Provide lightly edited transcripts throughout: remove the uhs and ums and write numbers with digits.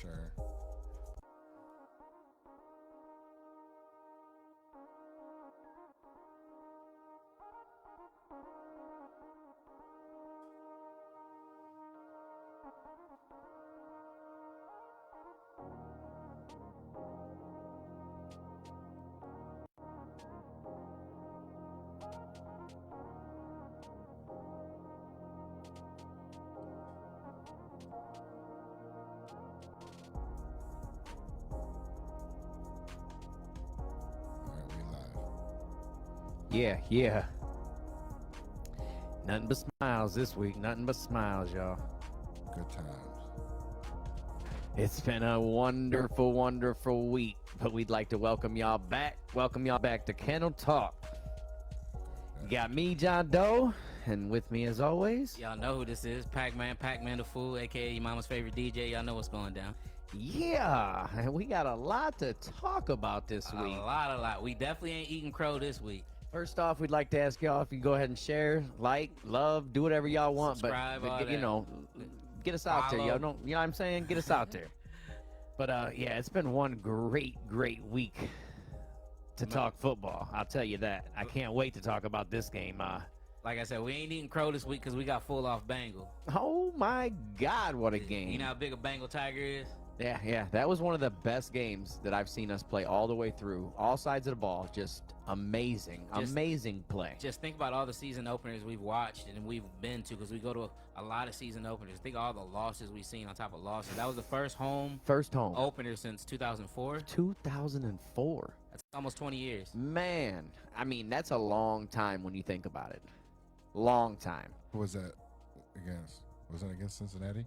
sure. Yeah. Nothing but smiles this week. Nothing but smiles, y'all. Good times. It's been a wonderful, wonderful week. But we'd like to welcome y'all back. Welcome y'all back to Kennel Talk. You got me, John Doe, and with me as always. Y'all know who this is. Pac-Man the Fool, a.k.a. your mama's favorite DJ. Y'all know what's going down. Yeah, and we got a lot to talk about this week. A lot. We definitely ain't eating crow this week. First off, we'd like to ask y'all if you go ahead and share, like, love, do whatever y'all want. Subscribe, but you know, get us out there. Y'all don't, you know what I'm saying? Get us out there. But yeah, it's been one great week to talk football. I'll tell you that. I can't wait to talk about this game. Like I said, we ain't eating crow this week because we got full off Bengal. Oh my God, what a game! You know how big a Bengal Tiger is? Yeah. That was one of the best games that I've seen us play all the way through. All sides of the ball, just amazing play. Just think about all the season openers we've watched and we've been to, because we go to a lot of season openers. Think of all the losses we've seen on top of losses. That was the first home opener since 2004. 2004. That's almost 20 years. Man, I mean, that's a long time when you think about it. Long time. Who was that against? Was that against Cincinnati?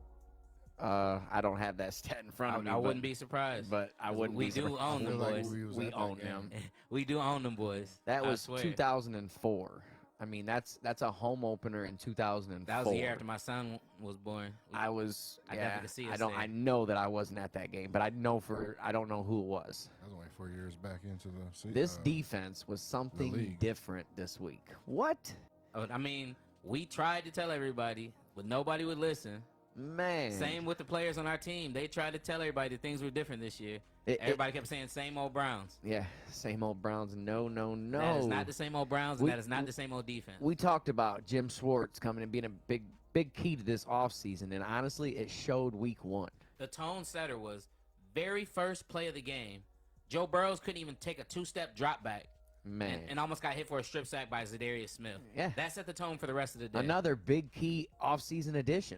I don't have that stat in front of me. I wouldn't be surprised. But I wouldn't we be do surprised. own them boys. We own them. We do own them boys. That was 2004. I mean, that's a home opener in 2004. That was the year after my son was born. I definitely could see us I know that I wasn't at that game, but I don't know who it was. That was only 4 years back into the season. This defense was something different this week. What? I mean, we tried to tell everybody, but nobody would listen. Man. Same with the players on our team. They tried to tell everybody that things were different this year. Everybody kept saying same old Browns. Yeah, same old Browns. No. That is not the same old Browns, and that is not the same old defense. We talked about Jim Schwartz coming and being a big key to this offseason, and honestly, it showed week one. The tone setter was very first play of the game. Joe Burrows couldn't even take a two-step drop back. Man. And almost got hit for a strip sack by Zadarius Smith. Yeah. That set the tone for the rest of the day. Another big key offseason addition.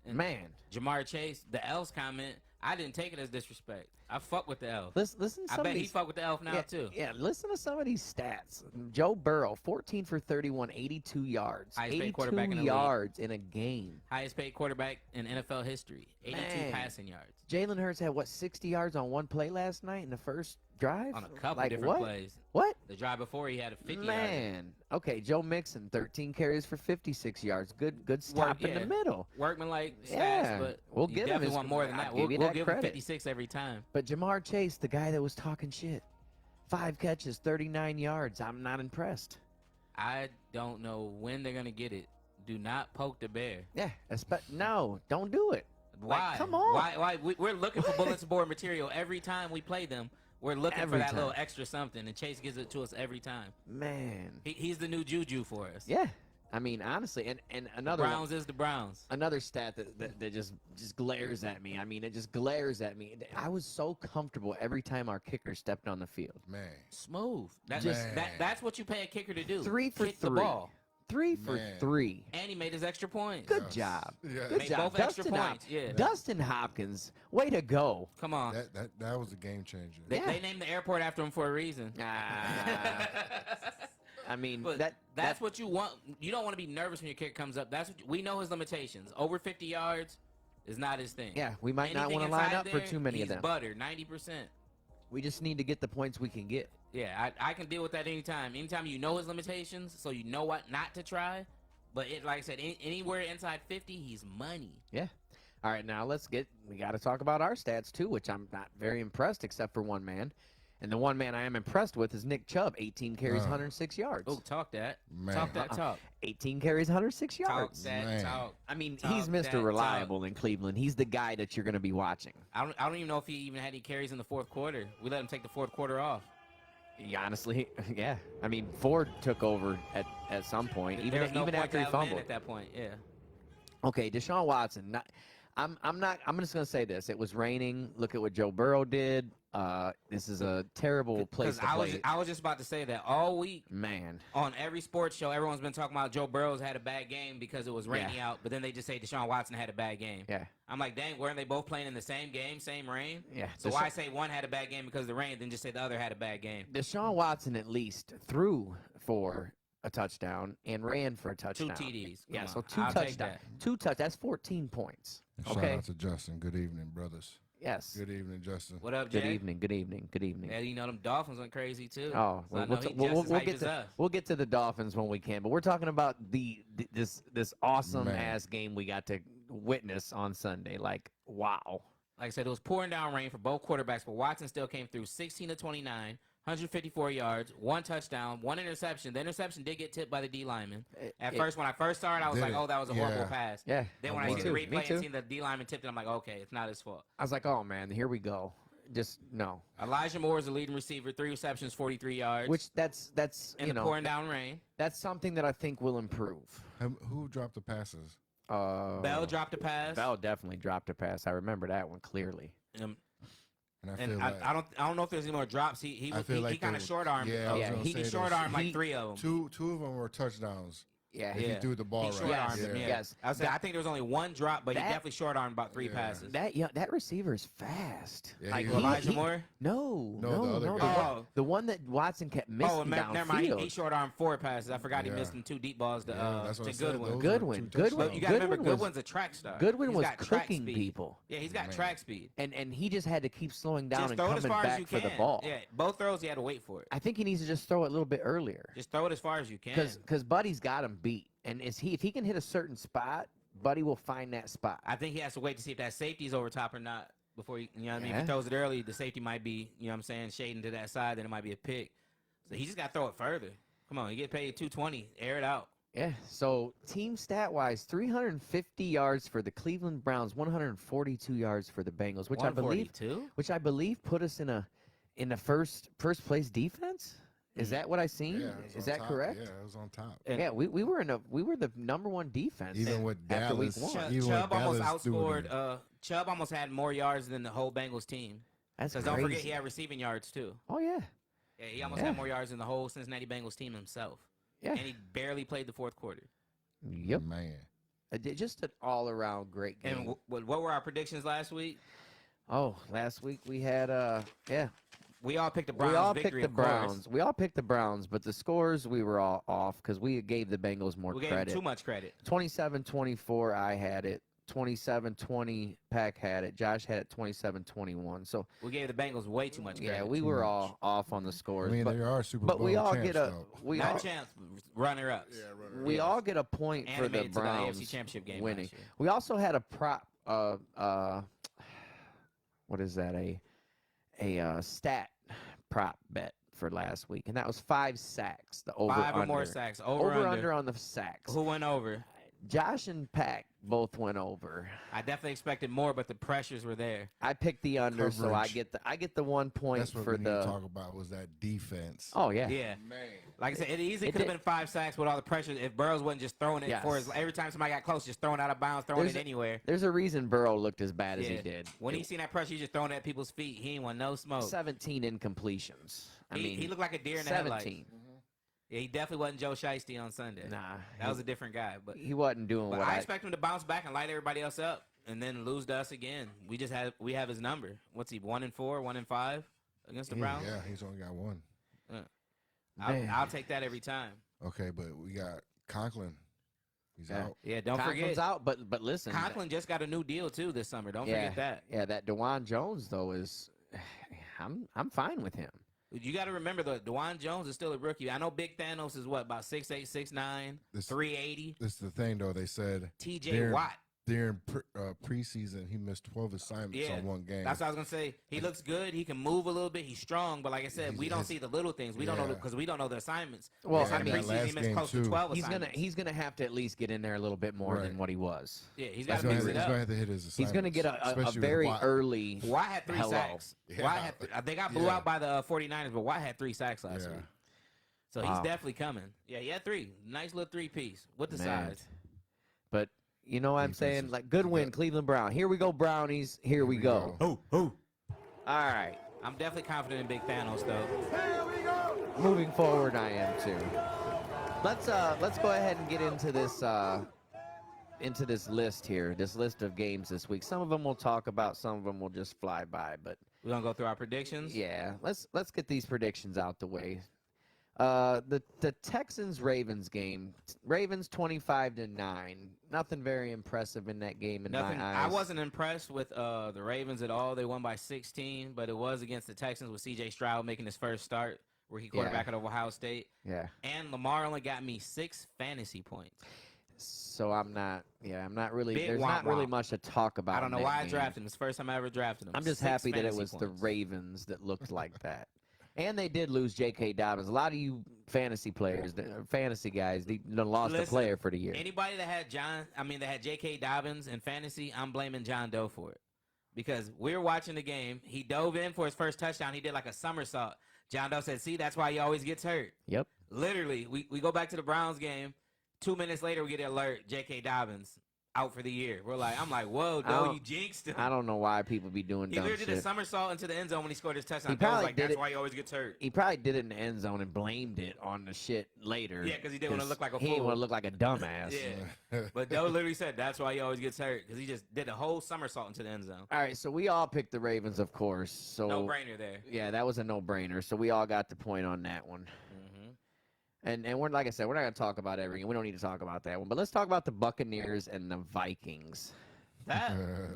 And man. Jamar Chase, the Elves comment, I didn't take it as disrespect. I fuck with the Elf. Listen I bet he fuck with the Elf now, too. Yeah, listen to some of these stats. Joe Burrow, 14 for 31, 82 yards. Highest paid 82 quarterback in the yards in a game. Highest paid quarterback in NFL history. 82 passing yards. Jalen Hurts had, 60 yards on one play last night in the first drive? On a couple different plays. What? The drive before he had a 50 Man. Okay, Joe Mixon, 13 carries for 56 yards. Good stop in the middle. Workman-like stats, but we'll you give definitely him want more than that. We'll give him 56 every time. But Jamar Chase, the guy that was talking shit, 5 catches, 39 yards. I'm not impressed. I don't know when they're going to get it. Do not poke the bear. Yeah, no, don't do it. Why? Like, come on. Why? We're looking for bulletin board material every time we play them. We're looking for that little extra something, and Chase gives it to us every time. Man. He's the new Juju for us. Yeah. I mean, honestly, and another Browns is the Browns. Another stat that just glares at me. I mean, it just glares at me. I was so comfortable every time our kicker stepped on the field. Man. Smooth. That's what you pay a kicker to do. 3 for Kick 3. The ball. 3 for 3. And he made his extra points. Good job. Yeah. Good job. Both extra points. Yeah. Dustin Hopkins, way to go. Come on. That was a game changer. They named the airport after him for a reason. I mean, that's what you want. You don't want to be nervous when your kick comes up. We know his limitations. Over 50 yards is not his thing. Yeah, we might not want to line up for too many of them. He's butter, 90%. We just need to get the points we can get. Yeah, I can deal with that anytime. Anytime you know his limitations, so you know what not to try. But like I said, anywhere inside 50, he's money. Yeah. All right, now we got to talk about our stats too, which I'm not very impressed except for one man. And the one man I am impressed with is Nick Chubb, 18 carries, 106 yards. Oh, talk that. Man. Talk that talk. 18 carries, 106 Talk yards. that Man. talk. I mean, Talk he's that Mr. Reliable in Cleveland. He's the guy that you're going to be watching. I don't even know if he even had any carries in the fourth quarter. We let him take the fourth quarter off. Yeah, honestly, yeah. I mean, Ford took over at some point, There was no even point after to he have him in fumbled. at that point. Yeah. Okay, Deshaun Watson. I'm just gonna say this. It was raining. Look at what Joe Burrow did. This is a terrible place to play. I was just about to say that all week. Man, On every sports show, everyone's been talking about Joe Burrow's had a bad game because it was raining out, but then they just say Deshaun Watson had a bad game. yeah, I'm like, dang, weren't they both playing in the same game, same rain? yeah. So why say one had a bad game because of the rain, then just say the other had a bad game? Deshaun Watson at least threw for a touchdown and ran for a touchdown. 2 TDs. Yeah, Come so on. 2 I'll take touchdowns. that. 2 touchdowns. That's 14 points. And shout Okay. out to Justin. Good evening, brothers. Yes. Good evening, Justin. What up, Jay? Good evening. Good evening. Good evening. Yeah, you know them Dolphins went crazy too. Oh, So I well, know he just as hyped as us. we'll get to the Dolphins when we can, but we're talking about this awesome ass game we got to witness on Sunday. Like, wow. Like I said, it was pouring down rain for both quarterbacks, but Watson still came through 16 to 29, 154 yards, 1 touchdown, 1 interception. The interception did get tipped by the D lineman. At first, when I first saw it, I was like, oh, that was a horrible pass. Yeah. Then when I Me see the too. Me replay too. and seen the D lineman tipped it, I'm like, okay, it's not his fault. I was like, oh man, here we go. Just no. Elijah Moore is the leading receiver, 3 receptions, 43 yards. Which that's in you the know pouring down rain. that's something that I think will improve. Who dropped the passes? Bell dropped a pass. Bell definitely dropped a pass. I remember that one clearly. And I And feel like I don't know if there's any more drops. He I feel like kind of they- short armed. yeah, I was gonna he say short those- armed like 3 of them. two of them were touchdowns. Yeah. If he threw the ball He right. short armed Yes, him. Yeah. yes. I think there was only 1 drop, but he That- definitely short armed about 3 passes. That receiver is fast. Yeah, like he- Elijah Moore. No, No, the other no, guy. Oh. the one that Watson kept missing Oh, never mind. downfield. He short armed 4 passes. I forgot he Yeah. missed them 2 deep balls to that's what I said. Goodwin. Those Goodwin, were two Goodwin. But you got to remember, Goodwin was- Goodwin's a track star. Goodwin He's was got track cooking speed. people, Yeah, he's got Man. track speed. and he just had to keep slowing down Just and throw it as coming far as back you for can. the ball. Yeah, both throws you had to wait for it. I think he needs to just throw it a little bit earlier. Just throw it as far as you can. Because Buddy's got him beat, and if he can hit a certain spot, Buddy will find that spot. I think he has to wait to see if that safety's over top or not before he, you know what I mean? If Yeah. he throws it early, the safety might be, you know what I'm saying, shading to that side, then it might be a pick. So he just got to throw it further. Come on, you get paid $220, air it out. Yeah. So team stat wise, 350 yards for the Cleveland Browns, 142 yards for the Bengals, which I believe 142? put us in a first place defense. Is that what I seen? Yeah, it was Is on that top. correct? Yeah, it was on top. And Yeah, we were the number 1 defense. Even with after week Dallas, 1. even Chubb with almost Dallas doing outscored. Chubb almost had more yards than the whole Bengals team. That's Because crazy. don't forget, he had receiving yards too. Oh yeah. Yeah, he almost Yeah. had more yards than the whole Cincinnati Bengals team himself. Yeah. And he barely played the fourth quarter. Yep. Man. Just an all around great game. And what were our predictions last week? Oh, last week we had We all picked the Browns we all victory, picked the of course. Browns. We all picked the Browns, but the scores we were all off because we gave the Bengals more We gave him credit. too much credit. 27-24, I had it. 27-20, Pack had it. Josh had it 27-21. So We gave the Bengals way too much credit. yeah, we too were much. all off on the I scores. mean, but they are Super but Bowl we all champs, get a though. we Not all champs, runner-ups. we all get a point for the Animated to the Browns AFC Championship game winning. last year. We also had a prop. What is that? A stat prop bet for last week, and that was 5 sacks. The over 5 or under. more sacks. Over Over, under on the sacks. Who went over? Josh and Pack both went over. I definitely expected more, but the pressures were there. I picked the under, so I Coverage. get the 1 point That's what for we need to the. talk about was that defense. Oh yeah. Yeah. Man. Like I said, it easily It could have did. been 5 sacks with all the pressure if Burrows wasn't just throwing it for his. Yes. Every time somebody got close, just throwing it out of bounds, throwing There's it a- anywhere. There's a reason Burrow looked as bad as he Yeah. did. When he seen that pressure, he just throwing it at people's feet. He ain't want no smoke. 17 incompletions. I mean, he looked like a deer in the headlights. 17. Yeah, he definitely wasn't Joe Shiesty on Sunday. Nah, That was a different guy. But he wasn't doing But what I expect him to bounce back and light everybody else up, and then lose to us again. We have his number. What's he? 1-4, 1-5 against the Browns. Yeah, he's only got 1. Man. I'll take that every time. Okay, but we got Conklin. He's Yeah. out. Yeah, don't Conklin's forget. out, but listen, Conklin just got a new deal too this summer. Don't yeah, forget that. Yeah, that DeJuan Jones though is, I'm fine with him. You got to remember that DeJuan Jones is still a rookie. I know Big Thanos is what, about 6'8", 6'9", This- 380. This is the thing, though. They said T.J. Darren- Watt during preseason, he missed 12 assignments on one game. That's what I was gonna say. He looks good. He can move a little bit. He's strong, but like I said, we don't see the little things. We don't know because we don't know the assignments. Well, I mean, preseason he missed close to 12 assignments. He's gonna have to at least get in there a little bit more than what he was. Yeah, he's got to mix it up. He's gonna have to hit his assignments. He's gonna get a very early. Watt had 3 sacks. Yeah. They got blew out by the 49ers, but Watt had 3 sacks last week. So he's definitely coming. Yeah, he had 3. Nice little 3-piece with the size. But you know what I'm saying? Like, good win, Cleveland Brown. Here we go, Brownies. Here we go. Oh. All right. I'm definitely confident in Big Thanos, though. Here we go. Moving forward, I am too. Let's go ahead and get into this list here. This list of games this week. Some of them we'll talk about. Some of them will just fly by. But we're gonna go through our predictions. Yeah. Let's get these predictions out the way. The Texans-Ravens game. Ravens 25-9. Nothing very impressive in that game in my eyes. I wasn't impressed with the Ravens at all. They won by 16, but it was against the Texans with C.J. Stroud making his first start, rookie quarterback at Ohio State. Yeah. And Lamar only got me 6 fantasy points. So I'm not really. Big there's womp not really womp. much to talk about. I don't know why I drafted him. It's the first time I ever drafted him. I'm just 6 happy that it was fantasy the points. Ravens that looked like that. And they did lose J.K. Dobbins. A lot of you fantasy players, fantasy guys, they lost a player for the year. Anybody that had that had J.K. Dobbins in fantasy, I'm blaming John Doe for it. Because we were watching the game. He dove in for his first touchdown. He did like a somersault. John Doe said, see, that's why he always gets hurt. Yep. Literally, we go back to the Browns game. 2 minutes later, we get an alert, J.K. Dobbins out for the year. I'm like, whoa, Doe, you jinxed him. I don't know why people be doing dumb shit. He literally did a somersault into the end zone when he scored his touchdown. He probably was like, did that's it- why he always gets hurt. He probably did it in the end zone and blamed it on the shit later. Yeah, because he didn't want to look like a He fool. didn't want to look like a dumbass. Yeah. But Doe literally said that's why he always gets hurt because he just did a whole somersault into the end zone. All right, so we all picked the Ravens, of course. So No brainer there. Yeah, that was a no-brainer. So we all got the point on that one. And we're, like I said, we're not going to talk about every game. We don't need to talk about that one. But let's talk about the Buccaneers and the Vikings. That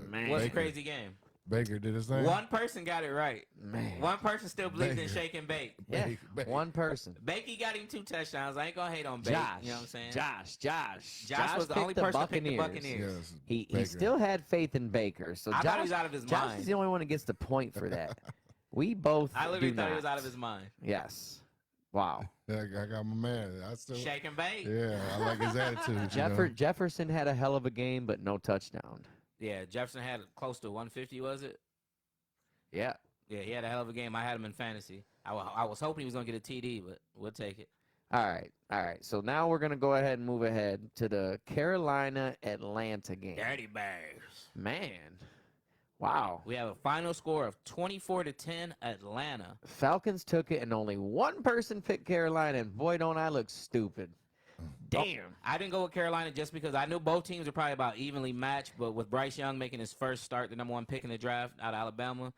Man. was a crazy game. Baker did his thing. One person got it right. Man. One person still believed in Baker. shake and bake. Yeah, Baker. one person. Bakey got him 2 touchdowns. I ain't going to hate on Bake. Josh. You know what I'm saying? Josh was the picked only person to pick the Buccaneers. Yes, He Baker. still had faith in Baker. So I Josh, thought he was out of his Josh mind. is the only one that gets the point for that. We both I literally do thought not. he was out of his mind. Yes. Wow. Yeah, I got my man. I still. Shake and bake. Yeah, I like his attitude. you know? Jefferson had a hell of a game, but no touchdown. Yeah, Jefferson had close to 150, was it? Yeah. Yeah, he had a hell of a game. I had him in fantasy. I was hoping he was going to get a TD, but we'll take it. All right. So now we're going to go ahead and move ahead to the Carolina-Atlanta game. Dirty Bears. Man. Wow. We have a final score of 24-10 Atlanta. Falcons took it, and only one person picked Carolina, and boy, don't I look stupid. Damn. I didn't go with Carolina just because I knew both teams are probably about evenly matched, but with Bryce Young making his first start, the number 1 pick in the draft out of Alabama,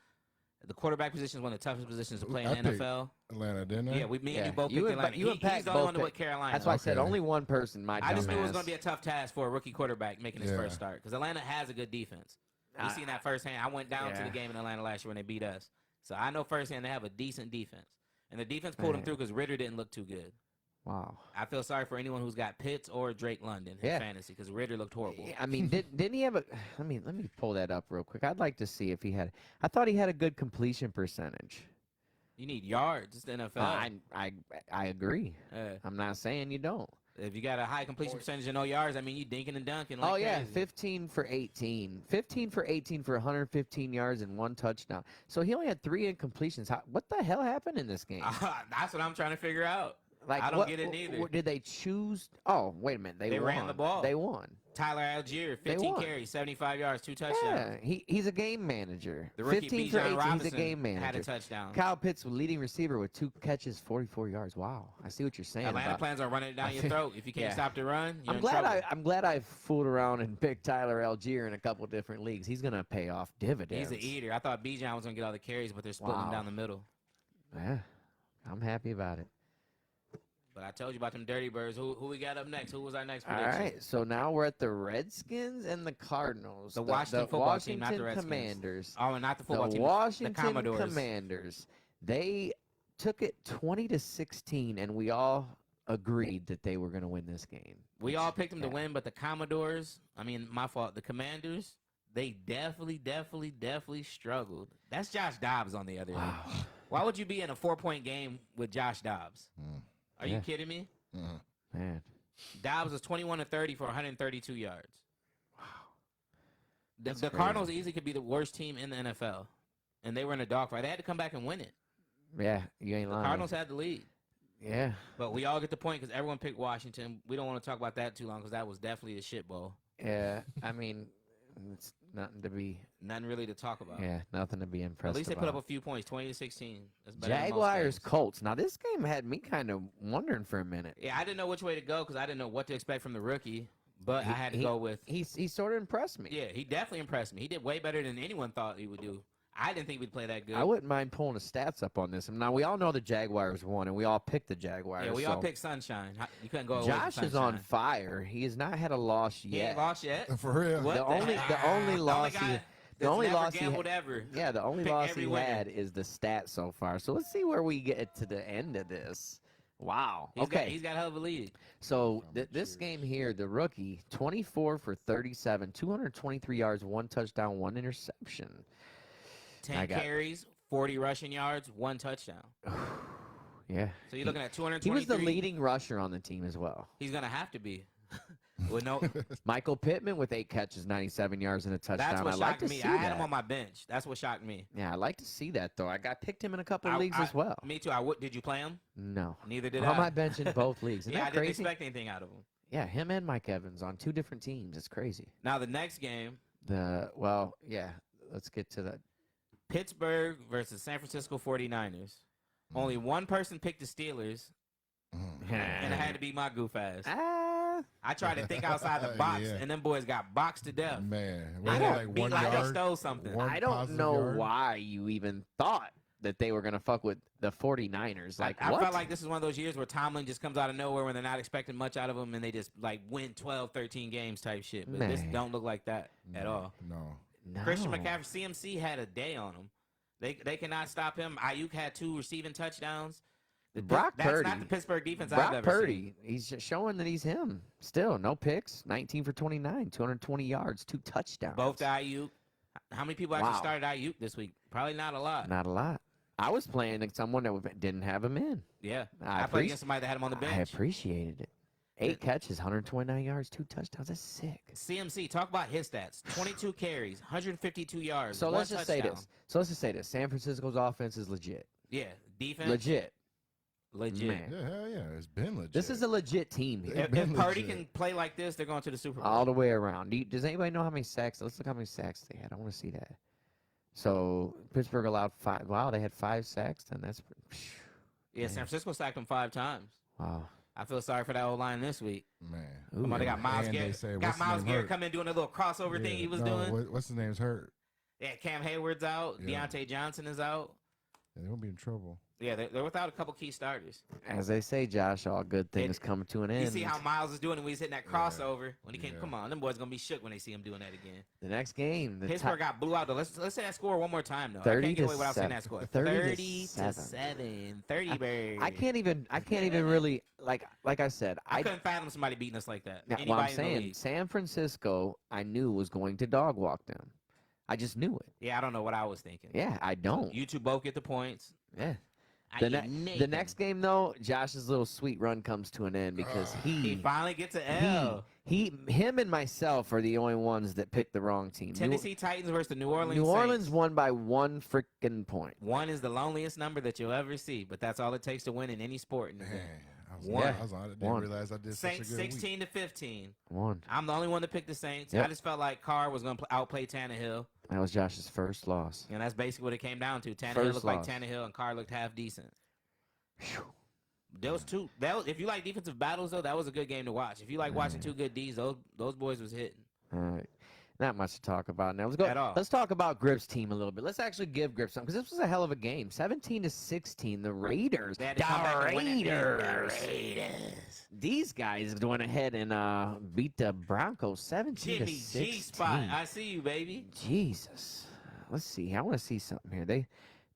the quarterback position is one of the toughest positions to play in the picked NFL. Atlanta, didn't I? Yeah, me and you both You picked and- Atlanta. you and Pat He's the only both one to picked- pick Carolina. That's why I said Okay. only one person, my I just knew it was dumbass. going to be a tough task for a rookie quarterback making his Yeah. first start because Atlanta has a good defense. We've seen that firsthand. I went down to Yeah. the game in Atlanta last year when they beat us. So I know firsthand they have a decent defense. And the defense pulled them Man. through because Ritter didn't look too good. Wow. I feel sorry for anyone who's got Pitts or Drake London in Yeah. fantasy because Ritter looked horrible. I mean, didn't he have a? Let me pull that up real quick. I'd like to see if he had. I thought he had a good completion percentage. You need yards. It's the NFL. I agree. I'm not saying you don't. If you got a high completion percentage and no yards, I mean, you dinking and dunking like Oh yeah, crazy. 15 for 18. 15 for 18 for 115 yards and 1 touchdown. So he only had 3 incompletions. What the hell happened in this game? That's what I'm trying to figure out. Like, I don't get it neither. Did they choose? Oh, wait a minute. They won. ran the ball. They won. Tyler Algier, They 15 won. carries, 75 yards, 2 touchdowns. Yeah, he's a game manager. The rookie 15 for Bijan 18, Robinson he's a game manager. had a touchdown. Kyle Pitts, leading receiver with 2 catches, 44 yards. Wow, I see what you're saying. Atlanta about- plans on running it down your throat. If you can't Yeah. stop the run, you're I'm in glad trouble. I'm glad I fooled around and picked Tyler Algier in a couple different leagues. He's gonna pay off dividends. He's an eater. I thought Bijan was going to get all the carries, but they're splitting them Wow. down the middle. Yeah, I'm happy about it. But I told you about them Dirty Birds. Who we got up next? Who was our next All prediction? right, so now we're at the Redskins and the Cardinals. The Washington football team, not the Washington Redskins. Commanders. Oh, and not the football The team. Washington the Commodores. Commanders. They took it 20-16, and we all agreed that they were going to win this game. We all picked them to Yeah. win, but the Commodores, I mean, my fault. The Commanders, they definitely struggled. That's Josh Dobbs on the other end. Wow. Why would you be in a 4-point game with Josh Dobbs? Are you Yeah. kidding me? Man. Dobbs was 21 of 30 for 132 yards. Wow. The That's Cardinals crazy. easily could be the worst team in the NFL, and they were in a dogfight. They had to come back and win it. Yeah, you ain't The lying. Cardinals had the lead. Yeah. But we all get the point because everyone picked Washington. We don't want to talk about that too long because that was definitely a shit bowl. Yeah. I mean, it's nothing to be. Nothing really to talk about. Yeah, nothing to be impressed At least they about. put up a few points, 20-16. That's better than most Jaguars, games. Colts. Now this game had me kind of wondering for a minute. Yeah, I didn't know which way to go because I didn't know what to expect from the rookie. But I had to go with. He sort of impressed me. Yeah, he definitely impressed me. He did way better than anyone thought he would do. I didn't think we'd play that good. I wouldn't mind pulling the stats up on this. Now we all know the Jaguars won, and we all picked the Jaguars. Yeah, we so all picked Sunshine. You couldn't go away Josh from is on Sunshine. fire. He has not had a loss He ain't yet. lost yet. For real. What The only loss guy he that's only never loss he gambled ever. Yeah, the only Pick loss every he winner. had is the stats so far. So let's see where we get to the end of this. Wow. He's got a hell of a lead. So this game here, the rookie, 24 for 37, 223 yards, 1 touchdown, 1 interception. 10 carries, 40 rushing yards, 1 touchdown. Yeah. So you're looking at 223. He was the leading rusher on the team as well. He's gonna have to be. With no, Michael Pittman with 8 catches, 97 yards, and a touchdown. that's what I like shocked to me. see I had that. him on my bench. That's what shocked me. Yeah, I like to see that though. I picked him in a couple of leagues as well. Me too. Did you play him? No. Neither did on I. my bench in both leagues. Isn't Yeah, I that didn't crazy? expect anything out of him. Yeah, him and Mike Evans on 2 different teams. It's crazy. Now the next game, Let's get to that. Pittsburgh versus San Francisco 49ers. Only one person picked the Steelers, and it had to be my goof ass. I tried to think outside the box, Yeah. and them boys got boxed to death. Man, I was it don't like Beat 1 like they yard? stole something. One I don't positive know yard? why you even thought that they were going to fuck with the 49ers. Like, I what? felt like this is one of those years where Tomlin just comes out of nowhere when they're not expecting much out of them, and they just like win 12, 13 games type shit. But this Man. don't look like that at all. No. No. Christian McCaffrey, CMC had a day on him. They cannot stop him. Ayuk had 2 receiving touchdowns. Brock That's Purdy. not the Pittsburgh defense I've Brock ever Purdy, seen. he's just showing that he's him. Still, no picks, 19 for 29, 220 yards, 2 touchdowns. Both to Ayuk. How many people actually Wow. started Ayuk this week? Probably not a lot. Not a lot. I was playing against someone that didn't have him in. Yeah. I I played against somebody that had him on the I bench. appreciated it. 8 catches, 129 yards, 2 touchdowns. That's sick. CMC, talk about his stats. 22 carries, 152 yards, So 1 let's just say touchdown. this. San Francisco's offense is legit. Yeah, defense. Legit. Legit. Man. Yeah, hell yeah. It's been legit. This is a legit team here. If been Purdy legit. can play like this, they're going to the Super Bowl. All the way around. Does anybody know how many sacks? Let's look how many sacks they had. I want to see that. So Pittsburgh allowed 5. Wow, they had 5 sacks. Then that's Yeah, San Francisco sacked him 5 times. wow. I feel sorry for that old line this week. Man. Ooh. Come on, they got Miles And they Garrett. say, Got what's his Miles name Garrett hurt? come in doing a little crossover thing he was doing. What's his name's hurt? Yeah, Cam Hayward's out. Yeah. Deontay Johnson is out. Yeah, they're gonna be in trouble. Yeah, they're without a couple key starters. As they say, Josh, all good things come to an end. You see how Miles is doing when he's hitting that crossover when he came. Yeah. Come on, them boys gonna be shook when they see him doing that again. the next game, Pittsburgh got blew out though. Let's say that score one more time though. I 30 can't get to away without saying 7. that score. 30 to 7. 30 birds. I can't even really like I said. I couldn't fathom somebody beating us like that. Now, Anybody what I'm in the saying, league. San Francisco, I knew was going to dog walk them. I just knew it. Yeah, I don't know what I was thinking. Yeah, I don't. You two both get the points. Yeah. I The, get the Nathan. next game though, Josh's little sweet run comes to an end because He finally gets an L. him and myself are the only ones that picked the wrong team. Tennessee Titans versus the New Orleans New Orleans Saints. won by 1 freaking point. 1 is the loneliest number that you'll ever see, but that's all it takes to win in any sport. In the Man, game. I didn't One. realize I did Saints such a good week. 16 to 15. 1. I'm the only one to pick the Saints. Yep. I just felt like Carr was going to outplay Tannehill, That was Josh's first loss. and that's basically what it came down to. Tannehill First looked loss. like Tannehill, and Carr looked half decent. Phew. Those two. If you like defensive battles, though, that was a good game to watch. If you like watching two good Ds, those boys was hitting. All right. Not much to talk about now. At all. Let's talk about Grip's team a little bit. Let's actually give Grip something because this was a hell of a game. 17 to 16. The Raiders. They had to come back and win it. Raiders. These guys went ahead and beat the Broncos 17 Jimmy to 16. G spot. I see you, baby. Jesus. Let's see. I want to see something here.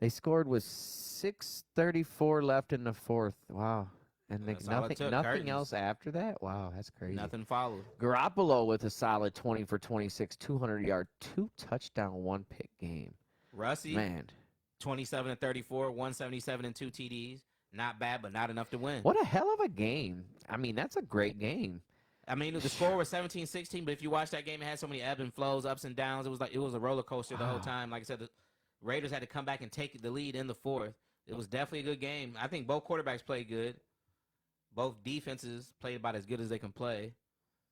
They scored with 6:34 left in the fourth. Wow. And That's all it took, nothing curtains. else after that? Wow, that's crazy. Nothing followed. Garoppolo with a solid 20 for 26, 200-yard, 2-touchdown, 1-pick game. Russie, Man. 27 and 34, 177 and 2 TDs. Not bad, but not enough to win. What a hell of a game. I mean, that's a great game. I mean, the score was 17-16, but if you watch that game, it had so many ebb and flows, ups and downs. It was a roller coaster the whole time. Like I said, the Raiders had to come back and take the lead in the fourth. It was definitely a good game. I think both quarterbacks played good. Both defenses played about as good as they can play.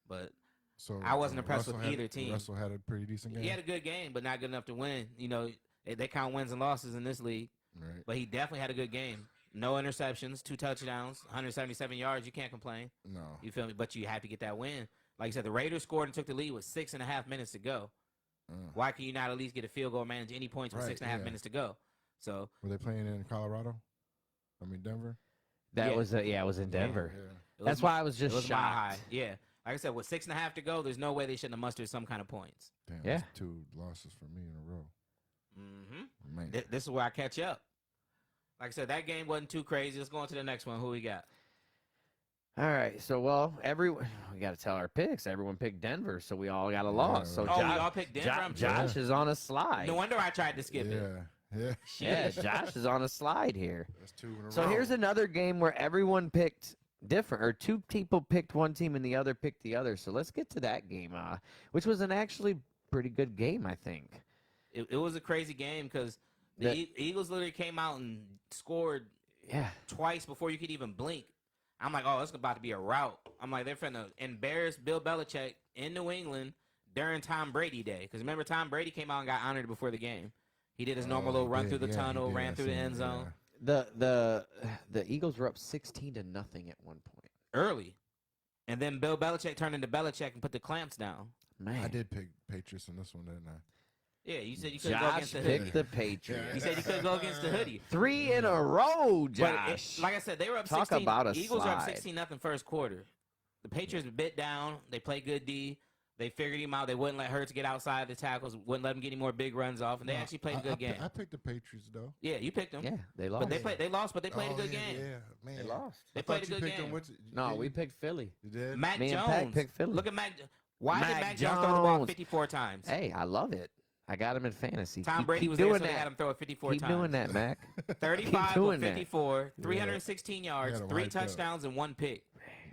But So I wasn't impressed Russell with either team. Russell had a pretty decent game. He had a good game, but not good enough to win. You know, they count wins and losses in this league. Right. But he definitely had a good game. No interceptions, 2 touchdowns, 177 yards. You can't complain. No. You feel me? But you have to get that win. Like you said, the Raiders scored and took the lead with 6.5 minutes to go. Why can you not at least get a field goal, manage any points with 6.5 minutes to go? So were they playing in Colorado? I mean Denver. That was it was in Denver. Yeah. That's why I was just it was mile shocked. high. Yeah. Like I said, with 6.5 to go, there's no way they shouldn't have mustered some kind of points. Damn, Yeah. that's 2 losses for me in a row. Mm-hmm. Man. This is where I catch up. Like I said, that game wasn't too crazy. Let's go on to the next one. Who we got? All right, so we got to tell our picks. Everyone picked Denver, so we all got a loss. So we all picked Denver. I'm Josh is on a slide. No wonder I tried to skip it. Yeah. Yeah, Josh is on a slide here. That's 2 in a row. So here's another game where everyone picked different, or 2 people picked one team and the other picked the other. So let's get to that game, which was an actually pretty good game, I think. It was a crazy game because the Eagles literally came out and scored twice before you could even blink. I'm like, oh, it's about to be a rout. I'm like, they're finna embarrass Bill Belichick in New England during Tom Brady Day. Because remember, Tom Brady came out and got honored before the game. He did his normal little run through the tunnel, ran through the end zone. The Eagles were up 16-0 at one point. Early. And then Bill Belichick turned into Belichick and put the clamps down. Man. I did pick Patriots in this one, didn't I? Yeah, you said you couldn't go against the Josh hoodie. picked the Patriots. You said you couldn't go against the hoodie. 3 in a row, But Josh. like I said, they were up Talk 16. about a Eagles are up slide. 16-0 first quarter. The Patriots bit down. They played good D. They figured him out. They wouldn't let Hurts get outside the tackles. Wouldn't let him get any more big runs off. And they actually played a good game. I picked the Patriots though. Yeah, you picked them. Yeah, they lost. But they lost, but they played a good game. Yeah, man. They lost. They played a good game. No, we picked Philly. You did? Mac Me and Pat Jones. picked Philly. Look at Mac. Why did Mac Mac Jones throw the ball Jones. 54 times? Hey, I love it. I got him in fantasy. Tom Keep- Brady keep was there, doing so they that. had him throw it 54 Keep times. doing that, Mac. 35 Keep of doing that. 54, 316 yards, Had him 3 hyped up. touchdowns, and 1 pick.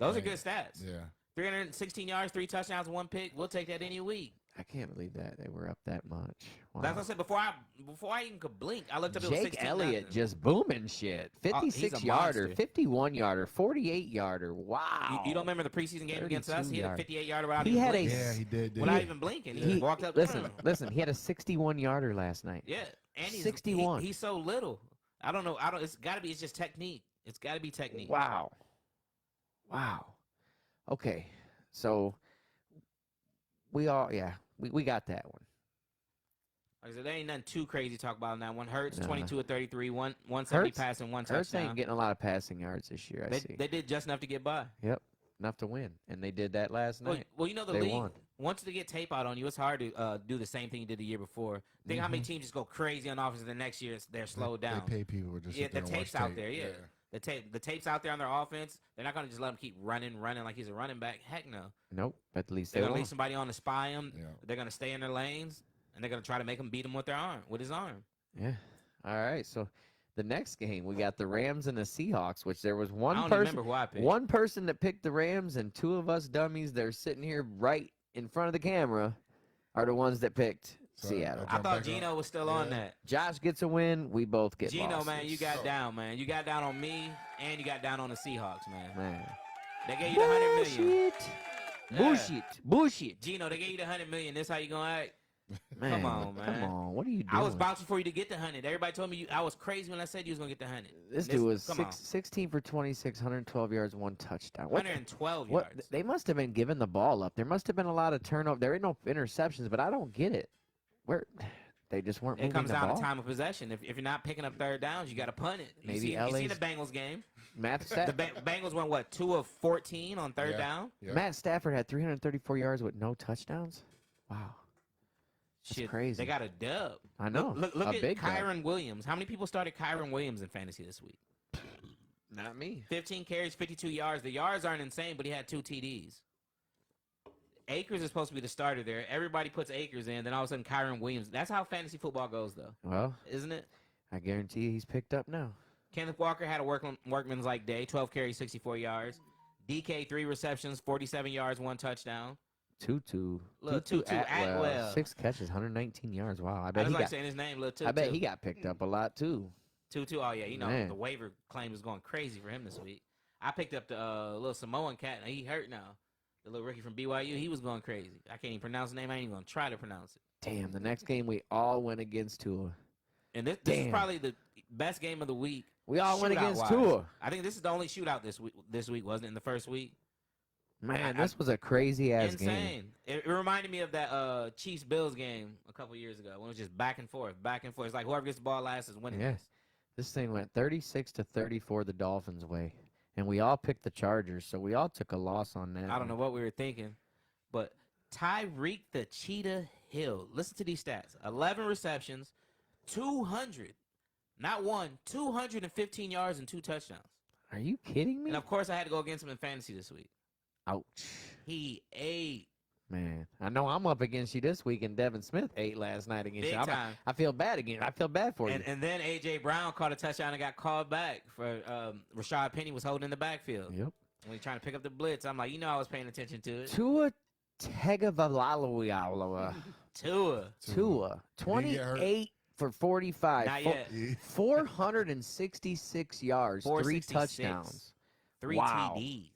Those are good stats. Yeah. 316 yards, 3 touchdowns, and 1 pick. We'll take that any week. I can't believe that they were up that much. Wow. That's what I said before I even could blink. I looked up. It was Jake 16 Elliott just booming shit. he's a 56-yarder, monster. 51-yarder, 48-yarder. Wow. You don't remember the preseason game against us? He had a 32 58-yarder without He even had a blinking. Yeah, he did. Without even blinking. He just walked up. Listen. He had a 61-yarder last night. Yeah, and he's 61. He's so little. I don't know. It's got to be. It's just technique. It's got to be technique. Wow. Okay, so we got that one. Like I said, there ain't nothing too crazy to talk about now. One Hurts, Nah. 22 of 33, 170 passing, 1 Hurts touchdown. ain't getting a lot of passing yards this year. I see. They did just enough to get by. Yep, enough to win, and they did that last night. Well, you know the They league. won. Once they get tape out on you, it's hard to do the same thing you did the year before. Think how many teams just go crazy on offense, and the next year they're slowed down. They pay people to just Yeah, sit there the and watch tape's out tape. there. Yeah. The tape's out there on their offense. They're not going to just let him keep running like he's a running back. Heck no. Nope, at least They're they going to won. leave somebody on to spy him. Yeah. They're going to stay in their lanes, and they're going to try to make him beat him with his arm. Yeah. All right. So the next game, we got the Rams and the Seahawks, which there was I one don't person, remember who I picked. one person that picked the Rams, and 2 of us dummies that are sitting here right in front of the camera are the ones that picked So, Seattle. I Jump thought back Gino on. was still on that. Josh gets a win. We both get Gino, losses. man, you got down, man. You got down on me, and you got down on the Seahawks, man. Man. They gave you the $100 million. Bullshit. Bullshit. Gino, they gave you the $100 million. This how you gonna act? Man, on, man. Come on. What are you doing? I was vouching for you to get the 100. Everybody told me I was crazy when I said you was gonna get the 100. This dude was come on. 16 for 26, 112 yards, 1 touchdown. 112 What? yards. They must have been giving the ball up. There must have been a lot of turnover. There ain't no interceptions, but I don't get it. Where they just weren't It moving comes the down ball. to time of possession. If you're not picking up third downs, you got to punt it. Maybe you see LA's the Bengals game. Matt, The Bengals went what 2 of 14 on third down. Yeah. Matt Stafford had 334 yards with no touchdowns. Wow. That's Shit, crazy. They got a dub. I know. Look a at big dub. Kyron Williams. How many people started Kyron Williams in fantasy this week? Not me. 15 carries, 52 yards. The yards aren't insane, but he had 2 TDs. Akers is supposed to be the starter there. Everybody puts Akers in, then all of a sudden Kyron Williams. That's how fantasy football goes, though. Well, isn't it? I guarantee you he's picked up now. Kenneth Walker had a workman's-like day, 12 carries, 64 yards. DK, 3 receptions, 47 yards, 1 touchdown. Tutu Atwell. Atwell. 6 catches, 119 yards. Wow. I I bet just he like got. saying his name, Lil Tutu. I bet he got picked up a lot too. Tutu, oh, yeah. You know, Man. the waiver claim is going crazy for him this week. I picked up the little Samoan cat, and he hurt now. The little rookie from BYU, he was going crazy. I can't even pronounce the name. I ain't even going to try to pronounce it. Damn, the next game we all went against Tua. And this is probably the best game of the week. We all went against shootout-wise. Tua. I think this is the only shootout this week, wasn't it, in the first week? Man, this was a crazy-ass game. Insane. It reminded me of that Chiefs-Bills game a couple years ago when it was just back and forth, back and forth. It's like whoever gets the ball last is winning Yeah. this. This thing went 36-34 the Dolphins' way. And we all picked the Chargers, so we all took a loss on that. I don't know what we were thinking, but Tyreek the Cheetah Hill. Listen to these stats. 11 receptions, 200. Not one, 215 yards and 2 touchdowns. Are you kidding me? And, of course, I had to go against him in fantasy this week. Ouch. He ate. Man, I know I'm up against you this week, and Devin Smith ate last night against Big you. time. I feel bad again. I feel bad for you. And then A.J. Brown caught a touchdown and got called back for Rashad Penny was holding in the backfield. Yep. When he trying to pick up the blitz, I'm like, I was paying attention to it. Tua Tagovailoa. Tua. 28 for 45. Not yet. 466 yards, 3 466. touchdowns. 3 Wow. TDs.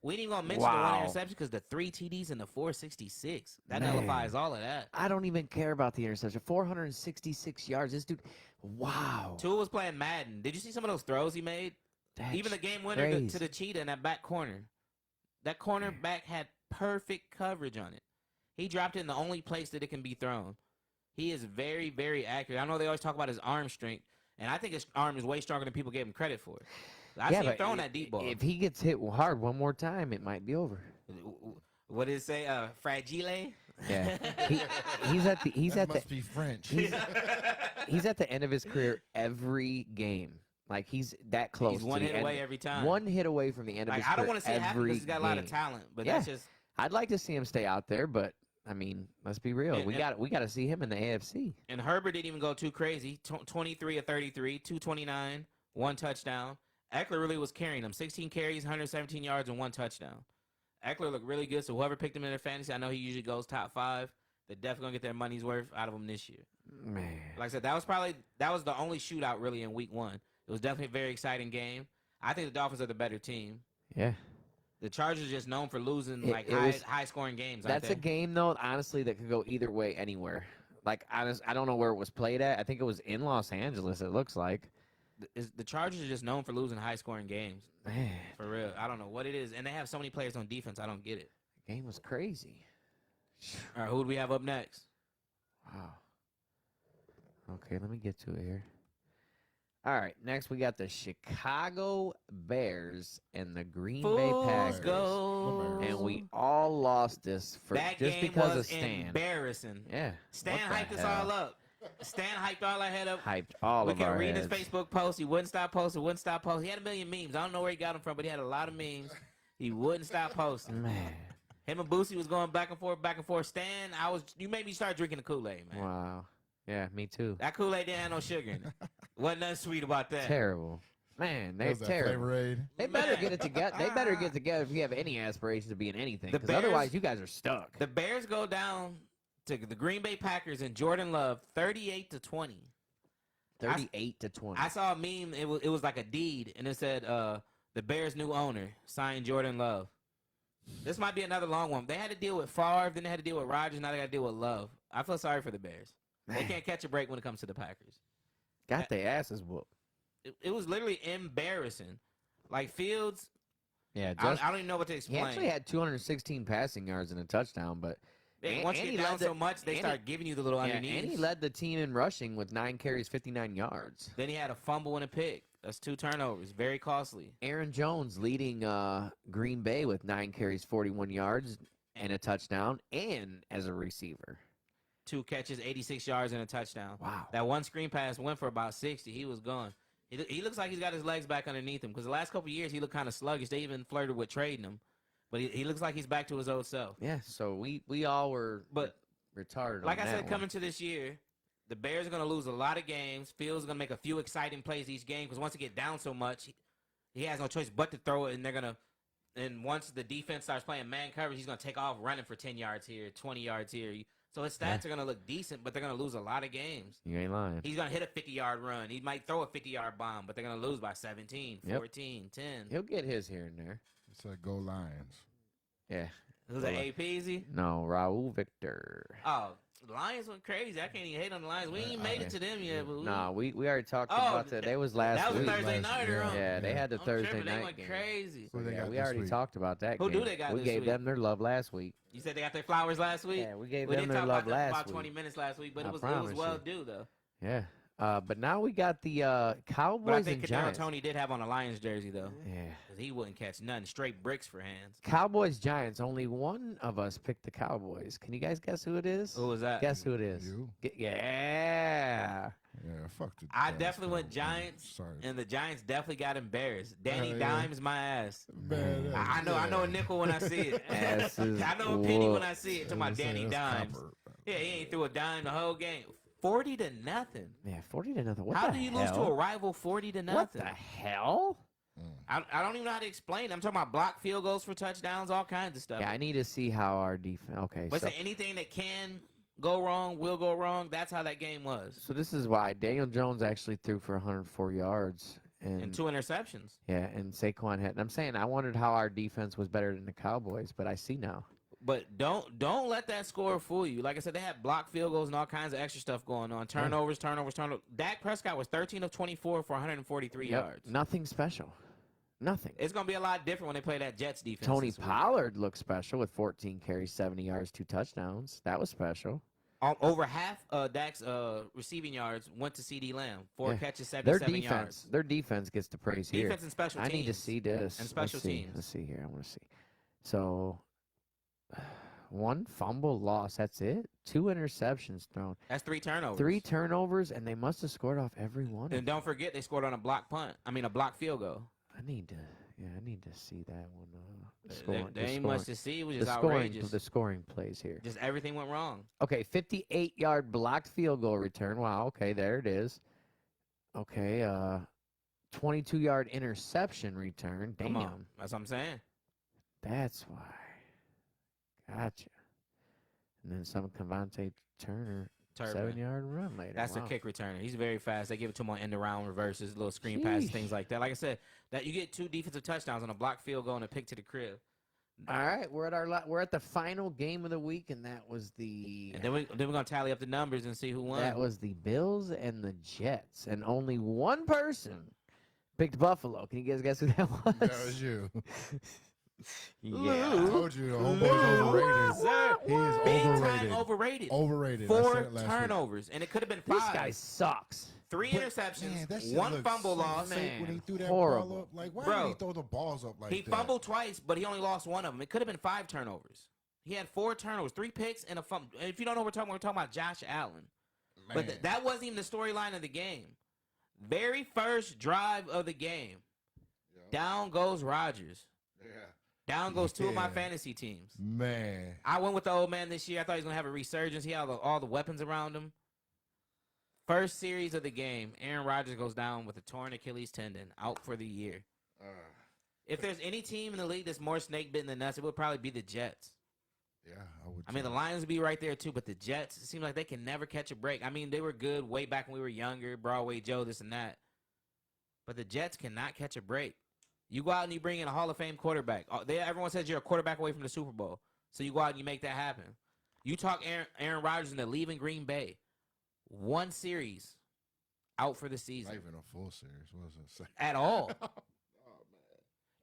We ain't even going to mention the Wow. 1 interception because the 3 TDs and the 466. That Man. nullifies all of that. I don't even care about the interception. 466 yards. This dude, wow. Tua was playing Madden. Did you see some of those throws he made? That's Even the game winner crazy. to the Cheetah in that back corner. That cornerback had perfect coverage on it. He dropped it in the only place that it can be thrown. He is very, very accurate. I know they always talk about his arm strength, and I think his arm is way stronger than people gave him credit for. I see him throwing that deep ball. If he gets hit hard one more time, it might be over. What did it say? Fragile? Yeah, he's at the Must be French. he's at the end of his career every game. Like he's that close. He's to one the hit end. away every time. One hit away from the end of his I career. don't want to see it happen because he's got a lot of game. talent, but Yeah. that's just. I'd like to see him stay out there, but I mean, let's be real. And- we got to see him in the AFC. And Herbert didn't even go too crazy. 23 of 33, 229, 1 touchdown. Eckler really was carrying him. 16 carries, 117 yards, and 1 touchdown. Eckler looked really good, so whoever picked him in their fantasy, I know he usually goes top 5. They're definitely going to get their money's worth out of him this year. Man, Like I said, that was the only shootout really in week 1. It was definitely a very exciting game. I think the Dolphins are the better team. yeah. The Chargers are just known for losing It was- high-scoring games, aren't That's a they? game though, honestly, that could go either way anywhere. Like I don't know where it was played at. I think it was in Los Angeles. It looks like. The Chargers are just known for losing high-scoring games. Man, For real. I don't know what it is. And they have so many players on defense. I don't get it. the game was crazy. All right, who do we have up next? Wow. Okay, let me get to it here. All right, next we got the Chicago Bears and the Green Bay Packers. Go. And we all lost this for That just game because was of Stan. embarrassing. Yeah. Stan what the hyped us hell? all up. Stan hyped all our head up. Hyped all We of our can read his heads. Facebook post. He wouldn't stop posting, wouldn't stop posting. He had a million memes. I don't know where he got them from, but he had a lot of memes. He wouldn't stop posting. Man. Him and Boosie was going back and forth, back and forth. Stan, you made me start drinking the Kool-Aid, man. Wow. Yeah, me too. That Kool-Aid didn't have no sugar in it. Wasn't nothing sweet about that. Terrible. Man, they're Was that terrible. Flavor Aid? They better get it together. They better get together if you have any aspirations to be in anything. The Because Bears- otherwise, you guys are stuck. The Bears go down to the Green Bay Packers and Jordan Love 38-20. 38-20. I saw a meme. It was like a deed, and it said the Bears' new owner signed Jordan Love. This might be another long one. They had to deal with Favre, then they had to deal with Rodgers, now they got to deal with Love. I feel sorry for the Bears. They Man. can't catch a break when it comes to the Packers. Got their asses whooped. It was literally embarrassing. Like Fields, Yeah, I don't even know what to he explain. actually had 216 passing yards and a touchdown, but Once you and get he down led the- so much, they and start giving you the little yeah, underneath. and he led the team in rushing with 9 carries, 59 yards. Then he had a fumble and a pick. That's 2 turnovers. Very costly. Aaron Jones leading Green Bay with 9 carries, 41 yards, and a touchdown, and as a receiver. 2 catches, 86 yards, and a touchdown. Wow. That one screen pass went for about 60. He was gone. He looks like he's got his legs back underneath him because the last couple of years he looked kind of sluggish. They even flirted with trading him, but he looks like he's back to his old self. Yeah, so we all were retarded. Like on I that said, one. coming to this year, the Bears are going to lose a lot of games. Fields is going to make a few exciting plays each game because once they get down so much, he has no choice but to throw it, and they're going to. And once the defense starts playing man coverage, he's going to take off running for 10 yards here, 20 yards here. So his stats are going to look decent, but they're going to lose a lot of games. You ain't lying. He's going to hit a 50-yard run. He might throw a 50-yard bomb, but they're going to lose by 17, 14, 10. He'll get his here and there. It's like go Lions. Yeah. Was that APZ? No, Raul Victor. Oh, the Lions went crazy. I can't even hate on the Lions. We ain't made it to them yet. But Nah, we already talked about that. They was last That was week. a Thursday nighter. Yeah, they had the Thursday tripping. night They went game. crazy. Who they got we this already week? talked about that Who game. do they got We this gave week? them their love last week. You said they got their flowers last week? Yeah, we gave We them didn't their talk love about them for last about week. 20 minutes last week, but I it was promise well you. due, though. Yeah. But now we got the Cowboys But I think and Kadarius Giants. Toney did have on a Lions jersey, though. Yeah. Because he wouldn't catch nothing. Straight bricks for hands. Cowboys Giants. Only one of us picked the Cowboys. Can you guys guess who it is? Who was that? Guess who it is? You? Yeah. Yeah, fuck the I Giants, definitely went bro. Giants, Sorry. and the Giants definitely got embarrassed. Danny Yeah. Dimes my ass. Man, I know a nickel when I see it. Ass is I know a penny when I whooped. see it. To my Danny Dimes. Yeah, he ain't threw a dime the whole game. 40-0. Yeah, 40-0. What How the do you hell? lose to a rival 40-0? What the hell? I don't even know how to explain it. I'm talking about block field goals for touchdowns, all kinds of stuff. Yeah, I need to see how our defense. Okay, But so, anything that can go wrong will go wrong. That's how that game was. so this is why Daniel Jones actually threw for 104 yards And 2 interceptions. yeah, and Saquon had. And I'm saying I wondered how our defense was better than the Cowboys, but I see now. But don't let that score fool you. Like I said, they had block field goals and all kinds of extra stuff going on. Turnovers. Dak Prescott was 13 of 24 for 143 yards. Nothing special. Nothing. It's going to be a lot different when they play that Jets defense. Tony this week. Pollard looked special with 14 carries, 70 yards, 2 touchdowns. That was special. Over half Dak's receiving yards went to CD Lamb. 4 Yeah. catches, Their 77 defense, yards. their defense gets the praise here. Defense and special I teams. need to see this. And special Let's see. teams. Let's see here. I want to see. So, 1 fumble loss. That's it. 2 interceptions thrown. That's 3 turnovers. 3 turnovers, and they must have scored off every one. And don't forget, they scored on a block field goal. I need to see that one. There ain't much to see. It was the just scoring, outrageous. the scoring plays here. Just everything went wrong. Okay, 58-yard blocked field goal return. Wow. Okay, there it is. Okay, 22-yard interception return. Damn. Come on. That's what I'm saying. That's why. Gotcha. And then some Cavante Turner. Turbine. 7-yard run later. That's wow. a kick returner. He's very fast. They give it to him on end around reverses, little screen passes, Sheesh. things like that. Like I said, that you get 2 defensive touchdowns on a block field goal and a pick to the crib. All right, we're at the final game of the week, and that was the And then we're gonna tally up the numbers and see who won. that was the Bills and the Jets, and only one person picked Buffalo. Can you guys guess who that was? That was you. Yeah. I told you the homeboy's overrated. Sir, He is big overrated. time overrated. Overrated. I said 4 it last week. turnovers, and it could have been This 5. guy sucks. 3 But, interceptions, man, that shit 1 looks fumble so loss. fake when he Man, threw that horrible. ball up. Like, why Bro, did he throw the balls up like He that? fumbled twice, but he only lost 1 of them. It could have been 5 turnovers. He had 4 turnovers, 3 picks, and a fumble. If you don't know what we're talking about Josh Allen. But Man. that wasn't even the storyline of the game. Very first drive of the game, down goes Rodgers. Yeah. Down goes 2 of my Yeah. fantasy teams. Man. I went with the old man this year. I thought he was going to have a resurgence. He had all the weapons around him. First series of the game, Aaron Rodgers goes down with a torn Achilles tendon, out for the year. If there's any team in the league that's more snake bitten than us, it would probably be the Jets. Yeah, I would. I mean, the Lions would be right there too, but the Jets, it seems like they can never catch a break. I mean, they were good way back when we were younger, Broadway Joe, this and that. But the Jets cannot catch a break. You go out and you bring in a Hall of Fame quarterback. Everyone says you're a quarterback away from the Super Bowl. So you go out and you make that happen. You talk Aaron Rodgers into leaving Green Bay. 1 series out for the season. Not even a full series. What was it say? At all.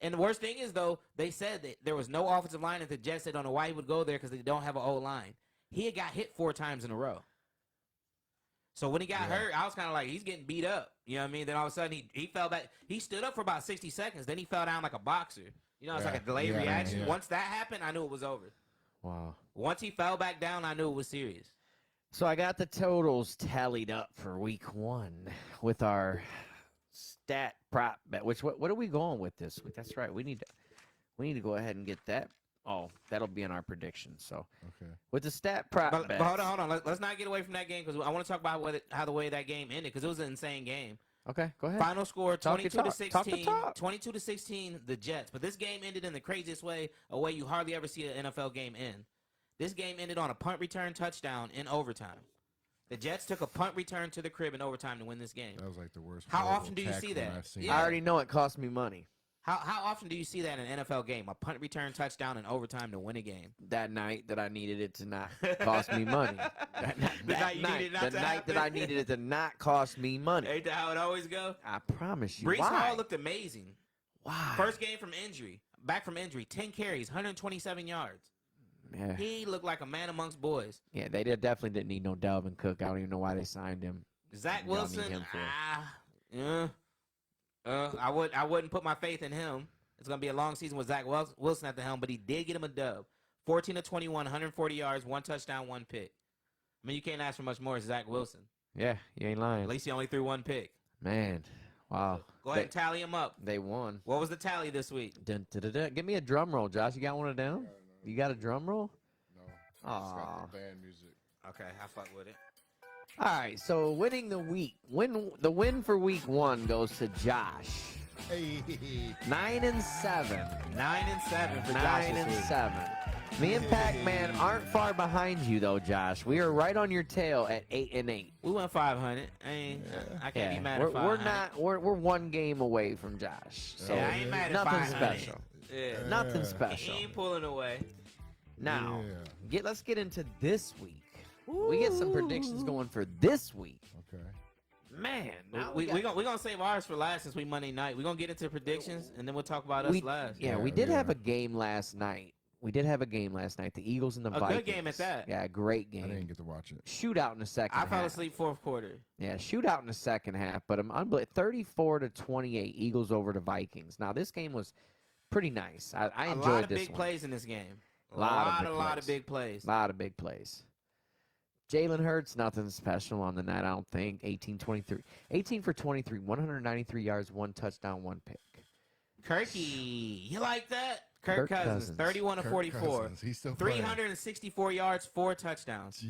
And the worst thing is, though, they said that there was no offensive line at the Jets. They don't know why he would go there because they don't have an O-line. He had got hit 4 times in a row. So when he got hurt, I was kind of like, he's getting beat up. You know what I mean? Then all of a sudden, he fell back. He stood up for about 60 seconds. Then he fell down like a boxer. You know, it's like a delayed reaction. Yeah. Once that happened, I knew it was over. Wow. Once he fell back down, I knew it was serious. So I got the totals tallied up for week 1 with our stat prop bet. What are we going with this week? That's right. We need to go ahead and get that. Oh, that'll be in our predictions. So Okay. with the stat prop But bets. hold on. Let's not get away from that game because I want to talk about how the way that game ended because it was an insane game. Okay, go ahead. Final score Talk your 22 to talk. Talk 16. the talk. 22 to 16, the Jets. But this game ended in the craziest way, a way you hardly ever see an NFL game end. This game ended on a punt return touchdown in overtime. The Jets took a punt return to the crib in overtime to win this game. That was like the worst. How horrible often do you see tackling that? I've seen. Yeah. I already know it cost me money. How often do you see that in an NFL game? A punt return touchdown in overtime to win a game. That night that I needed it to not cost me money. The night you needed it not the to night that I happen. needed it to not cost me money. Ain't that how it always go? I promise you. Brees Why? Hall looked amazing. Why? First game from injury. Back from injury. 10 carries, 127 yards. Yeah. He looked like a man amongst boys. Yeah, definitely didn't need no Dalvin Cook. I don't even know why they signed him. Zach Y'all need Wilson, him for. I wouldn't put my faith in him. It's going to be a long season with Zach Wilson at the helm, but he did get him a dub. 14 to 21, 140 yards, 1 touchdown, 1 pick. I mean, you can't ask for much more. It's Zach Wilson. Yeah, you ain't lying. At least he only threw 1 pick. Man, wow. Go ahead and tally him up. They won. What was the tally this week? Dun, dun, dun, dun. Give me a drum roll, Josh. You got one of them? You got a drum roll? No. It's got the band music. Okay, I fuck with it. All right, so winning the week. The win for week 1 goes to Josh. Hey. 9-7. 9-7 for Josh 9 this and week. 7. Me and Pac-Man aren't far behind you though, Josh. We are right on your tail at 8-8. We went 500. I can't be mad at 500. We're not. We're 1 game away from Josh. So Yeah, I ain't mad at nothing 500. special. Yeah. Nothing He special. ain't pulling away. Now, Yeah. let's get into this week. We get some predictions going for this week. Okay. Man, now We're gonna save ours for last since we Monday night. We're gonna get into predictions and then we'll talk about us last. Yeah, we did have a game last night. The Eagles and the Vikings. Good game at that. Yeah, great I game. didn't get to watch it. Shootout in the second I half. fell asleep fourth quarter. Yeah, shootout in the second half, but I'm unbelievable. 34 to 28, Eagles over the Vikings. Now this game was pretty nice. I enjoyed a lot of this big one. plays in this game. A Lot lot of of big plays. A lot of big plays. Jalen Hurts, nothing special on the night, I don't think. 18 for 23, 193 yards, 1 touchdown, 1 pick. Kirky, you like that? Kirk Cousins, 31 to Kirk 44. Cousins, he's still playing. 364 yards, 4 touchdowns.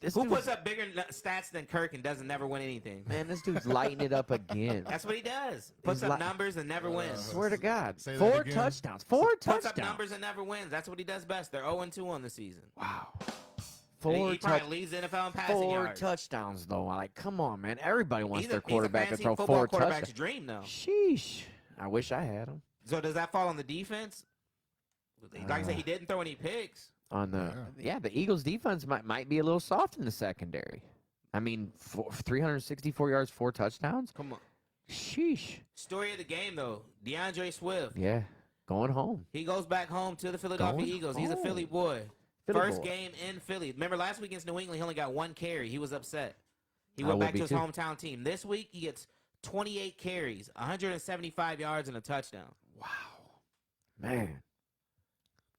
Jeez. Who puts up bigger stats than Kirk and doesn't never win anything? Man, this dude's lighting it up again. That's what he does. Puts He's up numbers and never wins. Swear to God. Say that 4 again. touchdowns. 4 Puts touchdowns. up numbers and never wins. That's what he does best. They're 0-2 on the season. Wow. He probably leads the NFL in passing 4 yards. touchdowns, though. Like, come on, man. Everybody wants their He's a quarterback to fantasy throw football 4 quarterback's touchdowns. dream, though. Sheesh. I wish I had him. So does that fall on the defense? Like I said, he didn't throw any picks. On the the Eagles' defense might be a little soft in the secondary. I mean, 364 yards, 4 touchdowns. Come on. Sheesh. Story of the game, though. DeAndre Swift. Yeah, going home. He goes back home to the Philadelphia Going Eagles. He's a home. Philly boy. Philly First boy. game in Philly. Remember last week against New England, he only got 1 carry. He was upset. He I went would back be to his too. hometown team. This week, he gets 28 carries, 175 yards, and a touchdown. Wow, man.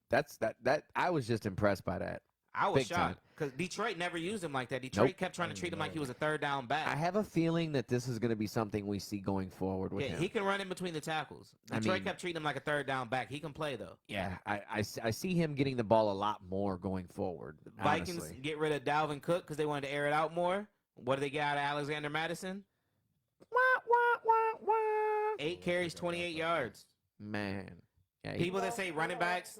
That I was just impressed by that. I was Big time. shocked because Detroit never used him like that. Detroit Nope. kept trying to treat him like he was a third down back. I have a feeling that this is going to be something we see going forward with him. He can run in between the tackles. I Detroit mean- kept treating him like a third down back. He can play, though. Yeah, I see him getting the ball a lot more going forward. Vikings honestly. get rid of Dalvin Cook because they wanted to air it out more. What do they get out of Alexander Madison? Wah, wah, wah, wah. 8 carries, 28 yards. Man. Yeah, People that say running backs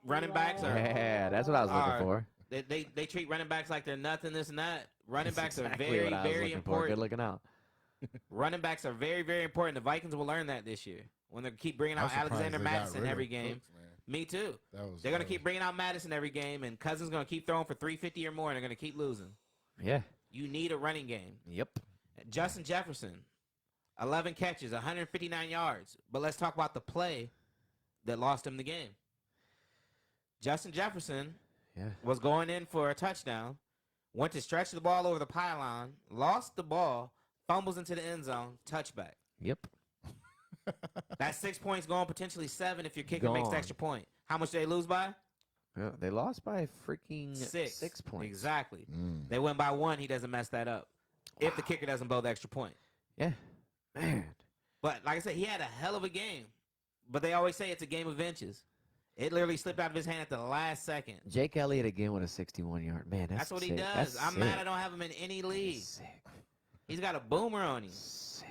are yeah, that's what I was looking are- for. they treat running backs like they're nothing, this and that. Running That's backs are exactly very, what I was very looking for. Good important. looking out. Running backs are very, very important. The Vikings will learn that this year when they keep bringing I'm out surprised Alexander they got Madison rid of every game. Cooks, man. Me too. That was, They're gonna keep bringing out Madison every game, and Cousins gonna keep throwing for 350 or more, and they're gonna keep losing. Yeah. You need a running game. Yep. Justin Jefferson, 11 catches, 159 yards. But let's talk about the play that lost him the game. Justin Jefferson Yeah. was going in for a touchdown, went to stretch the ball over the pylon, lost the ball, fumbles into the end zone, touchback. Yep. That's 6 points going, potentially 7 if your kicker makes the Gone. extra point. How much did they lose by? Yeah, they lost by freaking 6. 6 points. Exactly. Mm. They win by 1. He doesn't mess that up. If the kicker doesn't blow the extra point. Yeah. Man. But like I said, he had a hell of a game. But they always say it's a game of inches. It literally slipped out of his hand at the last second. Jake Elliott again with a 61-yard. Man, That's what he sick. does. That's I'm sick. mad I don't have him in any league. That's sick. He's got a boomer on him. Sick.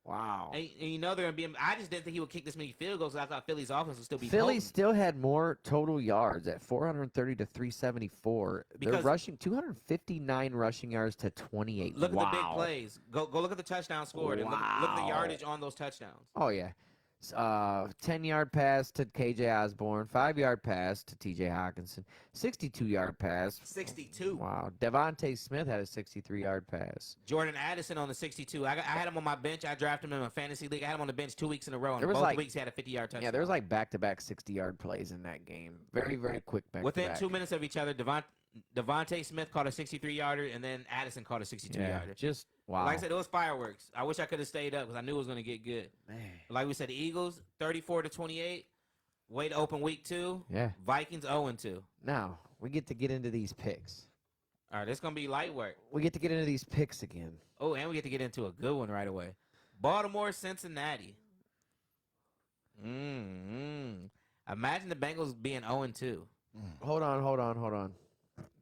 Wow. And you know they're going to be. I just didn't think he would kick this many field goals. I thought Philly's offense would still be Philly potent. still had more total yards at 430 to 374. They're Because- rushing 259 rushing yards to 28. Look wow. at the big plays. Go look at the touchdown scored and look at the Wow. yardage on those touchdowns. Oh, yeah. 10-yard pass to KJ Osborne, 5-yard pass to TJ Hawkinson, 62-yard pass. 62. Wow. Devontae Smith had a 63-yard pass. Jordan Addison on the 62. I had him on my bench. I drafted him in a fantasy league. I had him on the bench 2 weeks in a row, and There was both like- weeks he had a 50-yard touchdown. Yeah, there was like back-to-back 60-yard plays in that game. Very, very quick back-to-back. Within 2 minutes of each other, Devontae Smith caught a 63-yarder, and then Addison caught a 62-yarder. Yeah, just wow. Like I said, it was fireworks. I wish I could have stayed up because I knew it was going to get good. Man. Like we said, the Eagles 34-28. Way to open week 2. Yeah. Vikings 0-2. Now, we get to get into these picks. All right, it's going to be light work. We get to get into these picks again. Oh, and we get to get into a good one right away. Baltimore, Cincinnati. Imagine the Bengals being 0-2. Hold on.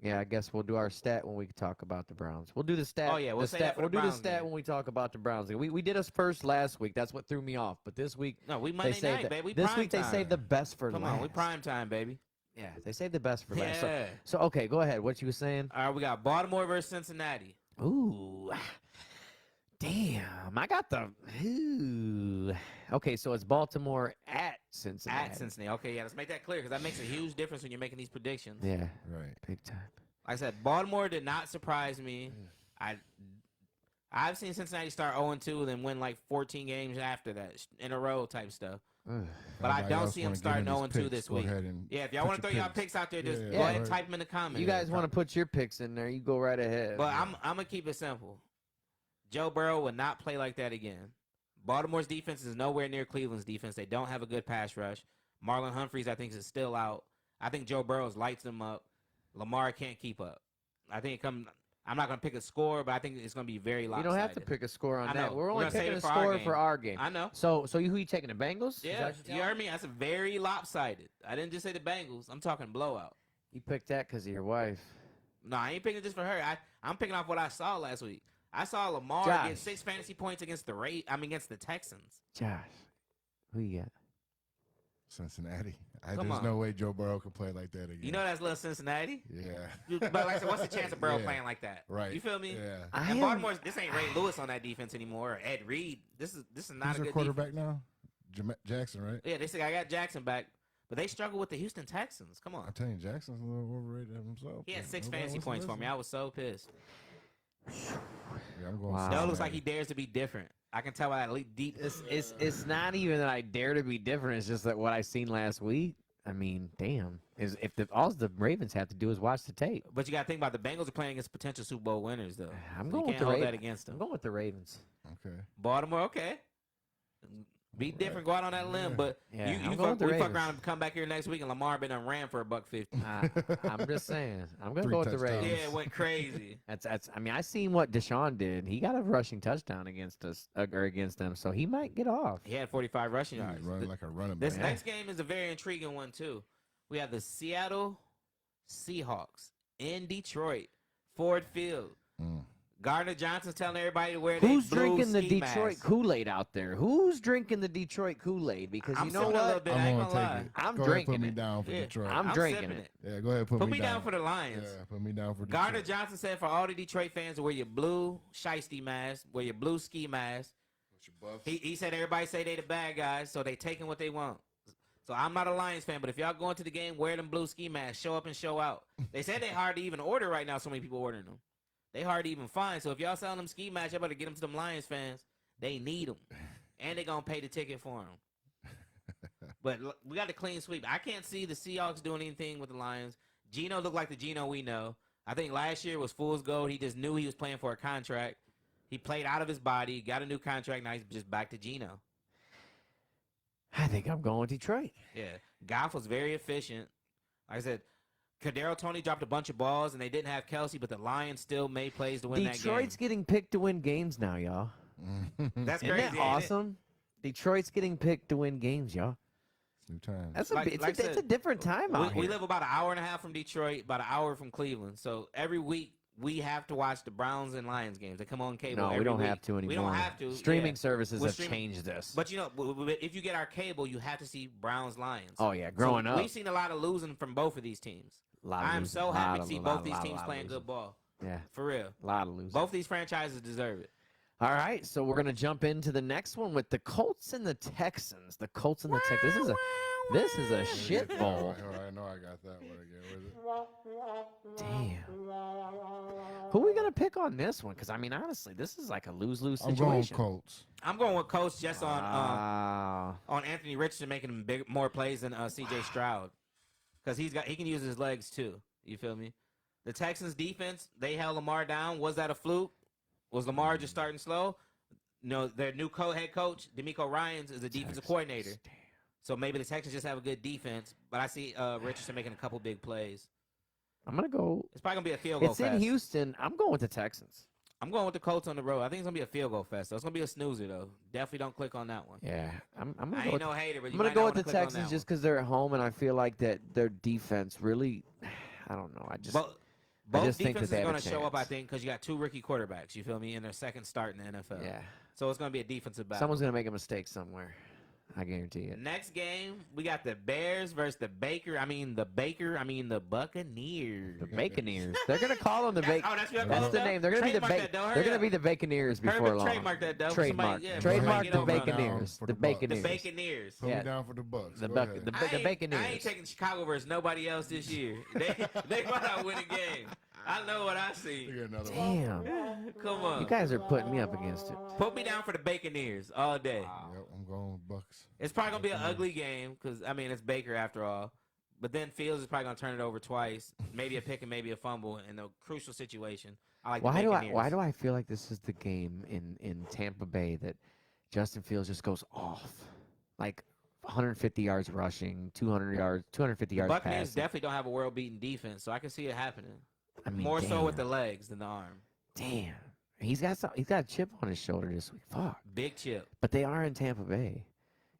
Yeah, I guess we'll do our stat when we talk about the Browns. We'll do the stat. Oh, yeah, we'll the say stat. that for We'll the do the Browns stat game. when we talk about the Browns. We did us first last week. That's what threw me off. But this week, No, we they Monday saved night, the- baby. We this prime week they time. saved the best for Come last. on, we prime time, baby. Yeah, they saved the best for last. Yeah. So okay, go ahead. What you were saying? All right, we got Baltimore versus Cincinnati. Ooh, damn! I got the. Ooh. Okay, so it's Baltimore at Cincinnati. At Cincinnati. Okay, yeah, let's make that clear because that makes a huge difference when you're making these predictions. Yeah, Right. big time. Like I said, Baltimore did not surprise me. I've seen Cincinnati start 0-2 then win like 14 games after that in a row type stuff. Ugh. But I Everybody don't else see him wanna get starting in his 0-2 picks, this go week. ahead and Yeah, if y'all want to put throw your y'all picks out there, just Yeah, go yeah. ahead and Right. type them in the comments. You guys want to put your picks in there? You go right ahead. But I'm gonna keep it simple. Joe Burrow would not play like that again. Baltimore's defense is nowhere near Cleveland's defense. They don't have a good pass rush. Marlon Humphreys, I think, is still out. I think Joe Burrow lights them up. Lamar can't keep up. I think I'm not gonna pick a score, but I think it's gonna be very You lopsided. don't have to pick a score on I that. know. We're We're only gonna save picking it a for our score game. for our game. I know. So who you taking? The Bengals? Is Yeah, that what you're you telling heard me. That's a very lopsided. I didn't just say the Bengals. I'm talking blowout. You picked that because of your wife. No, I ain't picking it just for her. I'm picking off what I saw last week. I saw Lamar Josh. get 6 fantasy points against against the Texans. Josh, who you got? Cincinnati. Come There's on. no way Joe Burrow can play like that again. You know that's little Cincinnati. Yeah. But like I said, what's the chance of Burrow Yeah. playing like that? Right. You feel me? Yeah. I And am- Baltimore's this ain't Ray Lewis on that defense anymore or Ed Reed. This is not Who's a their good quarterback defense. now? Jackson, right? Yeah, they say I got Jackson back, but they struggle with the Houston Texans. Come on. I'm telling you, Jackson's a little overrated himself. He had man. 6 Nobody fantasy wants to points for me. listen. I was so pissed. Yeah, I'm going Wow. Still looks like Cincinnati. he dares to be different. I can tell by that deep. It's not even that I dare to be different. It's just that what I seen last week. I mean, damn. Is if all the Ravens have to do is watch the tape. But you got to think about the Bengals are playing against potential Super Bowl winners, though. I'm So going you with can't the hold Ravens. that against I'm them. going with the Ravens. Okay. Baltimore, okay. Be different, go out on that limb, Yeah. but Yeah, you I'm going fuck, with the we fuck Ravens. around and come back here next week and Lamar been on ran for $150. I'm just saying. I'm gonna 3 go with the touchdowns. Ravens. Yeah, it went crazy. That's. I mean, I seen what Deshaun did. He got a rushing touchdown against us or against them, so he might get off. He had 45 rushing He's yards. running like a running This back. next game is a very intriguing one, too. We have the Seattle Seahawks in Detroit, Ford Field. Mm. Gardner Johnson's telling everybody to wear Who's their blue drinking the ski Detroit masks. Kool-Aid out there? Who's drinking the Detroit Kool-Aid? Because I'm you know sipping a little what? bit. I I'm ain't gonna gonna take lie. it. I'm go drinking ahead, put me it. down for Yeah. Detroit. I'm drinking sipping it. Yeah, go ahead, Put put me down for the Lions. Yeah, put me down for Detroit. Gardner Johnson said for all the Detroit fans to wear your blue shiesty mask, wear your blue ski mask. He said everybody say they the bad guys, so they taking what they want. So I'm not a Lions fan, but if y'all going to the game, wear them blue ski masks, show up and show out. They said they hard to even order right now, so many people ordering them. They hard to even find. So if y'all selling them ski masks, y'all better get them to them Lions fans. They need them. And they going to pay the ticket for them. But we got a clean sweep. I can't see the Seahawks doing anything with the Lions. Geno looked like the Geno we know. I think last year was fool's gold. He just knew he was playing for a contract. He played out of his body, got a new contract. Now he's just back to Geno. I think I'm going with Detroit. Yeah. Goff was very efficient. Like I said, Kadarius Toney dropped a bunch of balls, and they didn't have Kelsey, but the Lions still made plays to win Detroit's that game. getting picked to win games now, y'all. That's Isn't crazy. that ain't it? awesome? Detroit's getting picked to win games, y'all. New time. That's Like it's a different time out we here. live about an hour and a half from Detroit, about an hour from Cleveland. So every week we have to watch the Browns and Lions games. They come on cable. No, every we don't week. have to anymore. We don't have to. Streaming yeah. services We're have streaming- changed this. But if you get our cable, you have to see Browns Lions. Oh yeah, growing up, we've seen a lot of losing from both of these teams. I'm so happy to see both these teams playing good ball. Yeah, For real. a lot of losing. Both these franchises deserve it. All right, so we're gonna jump into the next one with the Colts and the Texans. The Colts and the Texans. This is a shit bowl. I know I got that one again. Was it? Damn. Who are we gonna pick on this one? Because I mean, honestly, this is like a lose-lose I'm situation. going Colts. I'm going with Colts just Wow. on Anthony Richardson making him more plays than C.J. Stroud, because he can use his legs too. You feel me? The Texans defense, they held Lamar down. Was that a fluke? Was Lamar just starting slow? No, their new head coach, DeMeco Ryans, is a defensive coordinator. Damn. So maybe the Texans just have a good defense. But I see Richardson making a couple big plays. I'm gonna go. It's probably gonna be a field goal It's fest. in Houston. I'm going with the Texans. I'm going with the Colts on the road. I think it's gonna be a field goal fest. So it's gonna be a snoozer though. Definitely don't click on that one. Yeah, I'm gonna I go. ain't With, no hater, but I'm you gonna might go not with the wanna click on Texans that just one. because they're at home, and I feel like that their defense really. I don't know. I just. Both just think that defenses they are have a going to show up, I chance. think, because you got two rookie quarterbacks. You feel me? In their second start in the NFL. Yeah. So it's going to be a defensive battle. Someone's gonna make a mistake somewhere. I guarantee it. Next game, we got the Bears versus the Buccaneers. The Baconeers. They're gonna call them the That's- Bac. oh, that's what That's called the them? name. They're gonna be the Trademark that, though. They're Hurry gonna up. be the Baconeers before Herbert, long. trademark that, though. Trademark. Somebody, yeah, Trademark get the over on that. Baconeers. for The the Bucs. The Baconeers. Buccaneers. Put Yeah. me down for the Bucks. The Go Buc- ahead. the I ain't Baconeers. taking Chicago versus nobody else this year. They might not win a game. I know what I see. We get another one. Damn. Come on. You guys are putting me up against it. Put me down for the Buccaneers all day. Yep, I'm going with Bucks. It's probably gonna be an ugly game because I mean it's Baker after all. But then Fields is probably gonna turn it over twice, maybe a pick and maybe a fumble in a crucial situation. I like the Buccaneers. Why do I feel like this is the game in Tampa Bay that Justin Fields just goes off, like 150 yards rushing, 250 yards Buccaneers passing. definitely don't have a world-beating defense, so I can see it happening. I mean, More so with damn. the legs than the arm. Damn. He's got a chip on his shoulder this week. Fuck. Big chip. But they are in Tampa Bay,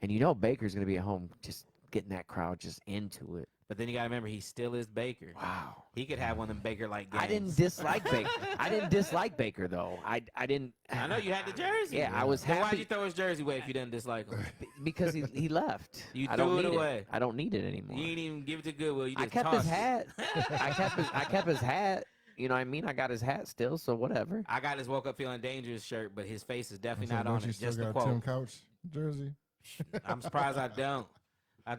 and you know Baker's gonna be at home, just getting that crowd just into it. But then you got to remember, he still is Baker. Wow. He could have one of them Baker-like games. I didn't dislike Baker. I didn't dislike Baker though. I didn't. I know you had the jersey. Yeah, I was Then why'd you happy throw his jersey away if you didn't dislike him? because he left. You I don't threw it need away. I don't need it anymore. You didn't even give it to Goodwill. You I just kept his tossed it. hat. I kept his hat. You know what I mean? I got his hat still, so whatever. I got his woke up feeling dangerous shirt, but his face is definitely I not said, on don't you it. still Just the got Tim quote. Couch jersey? I'm surprised I don't.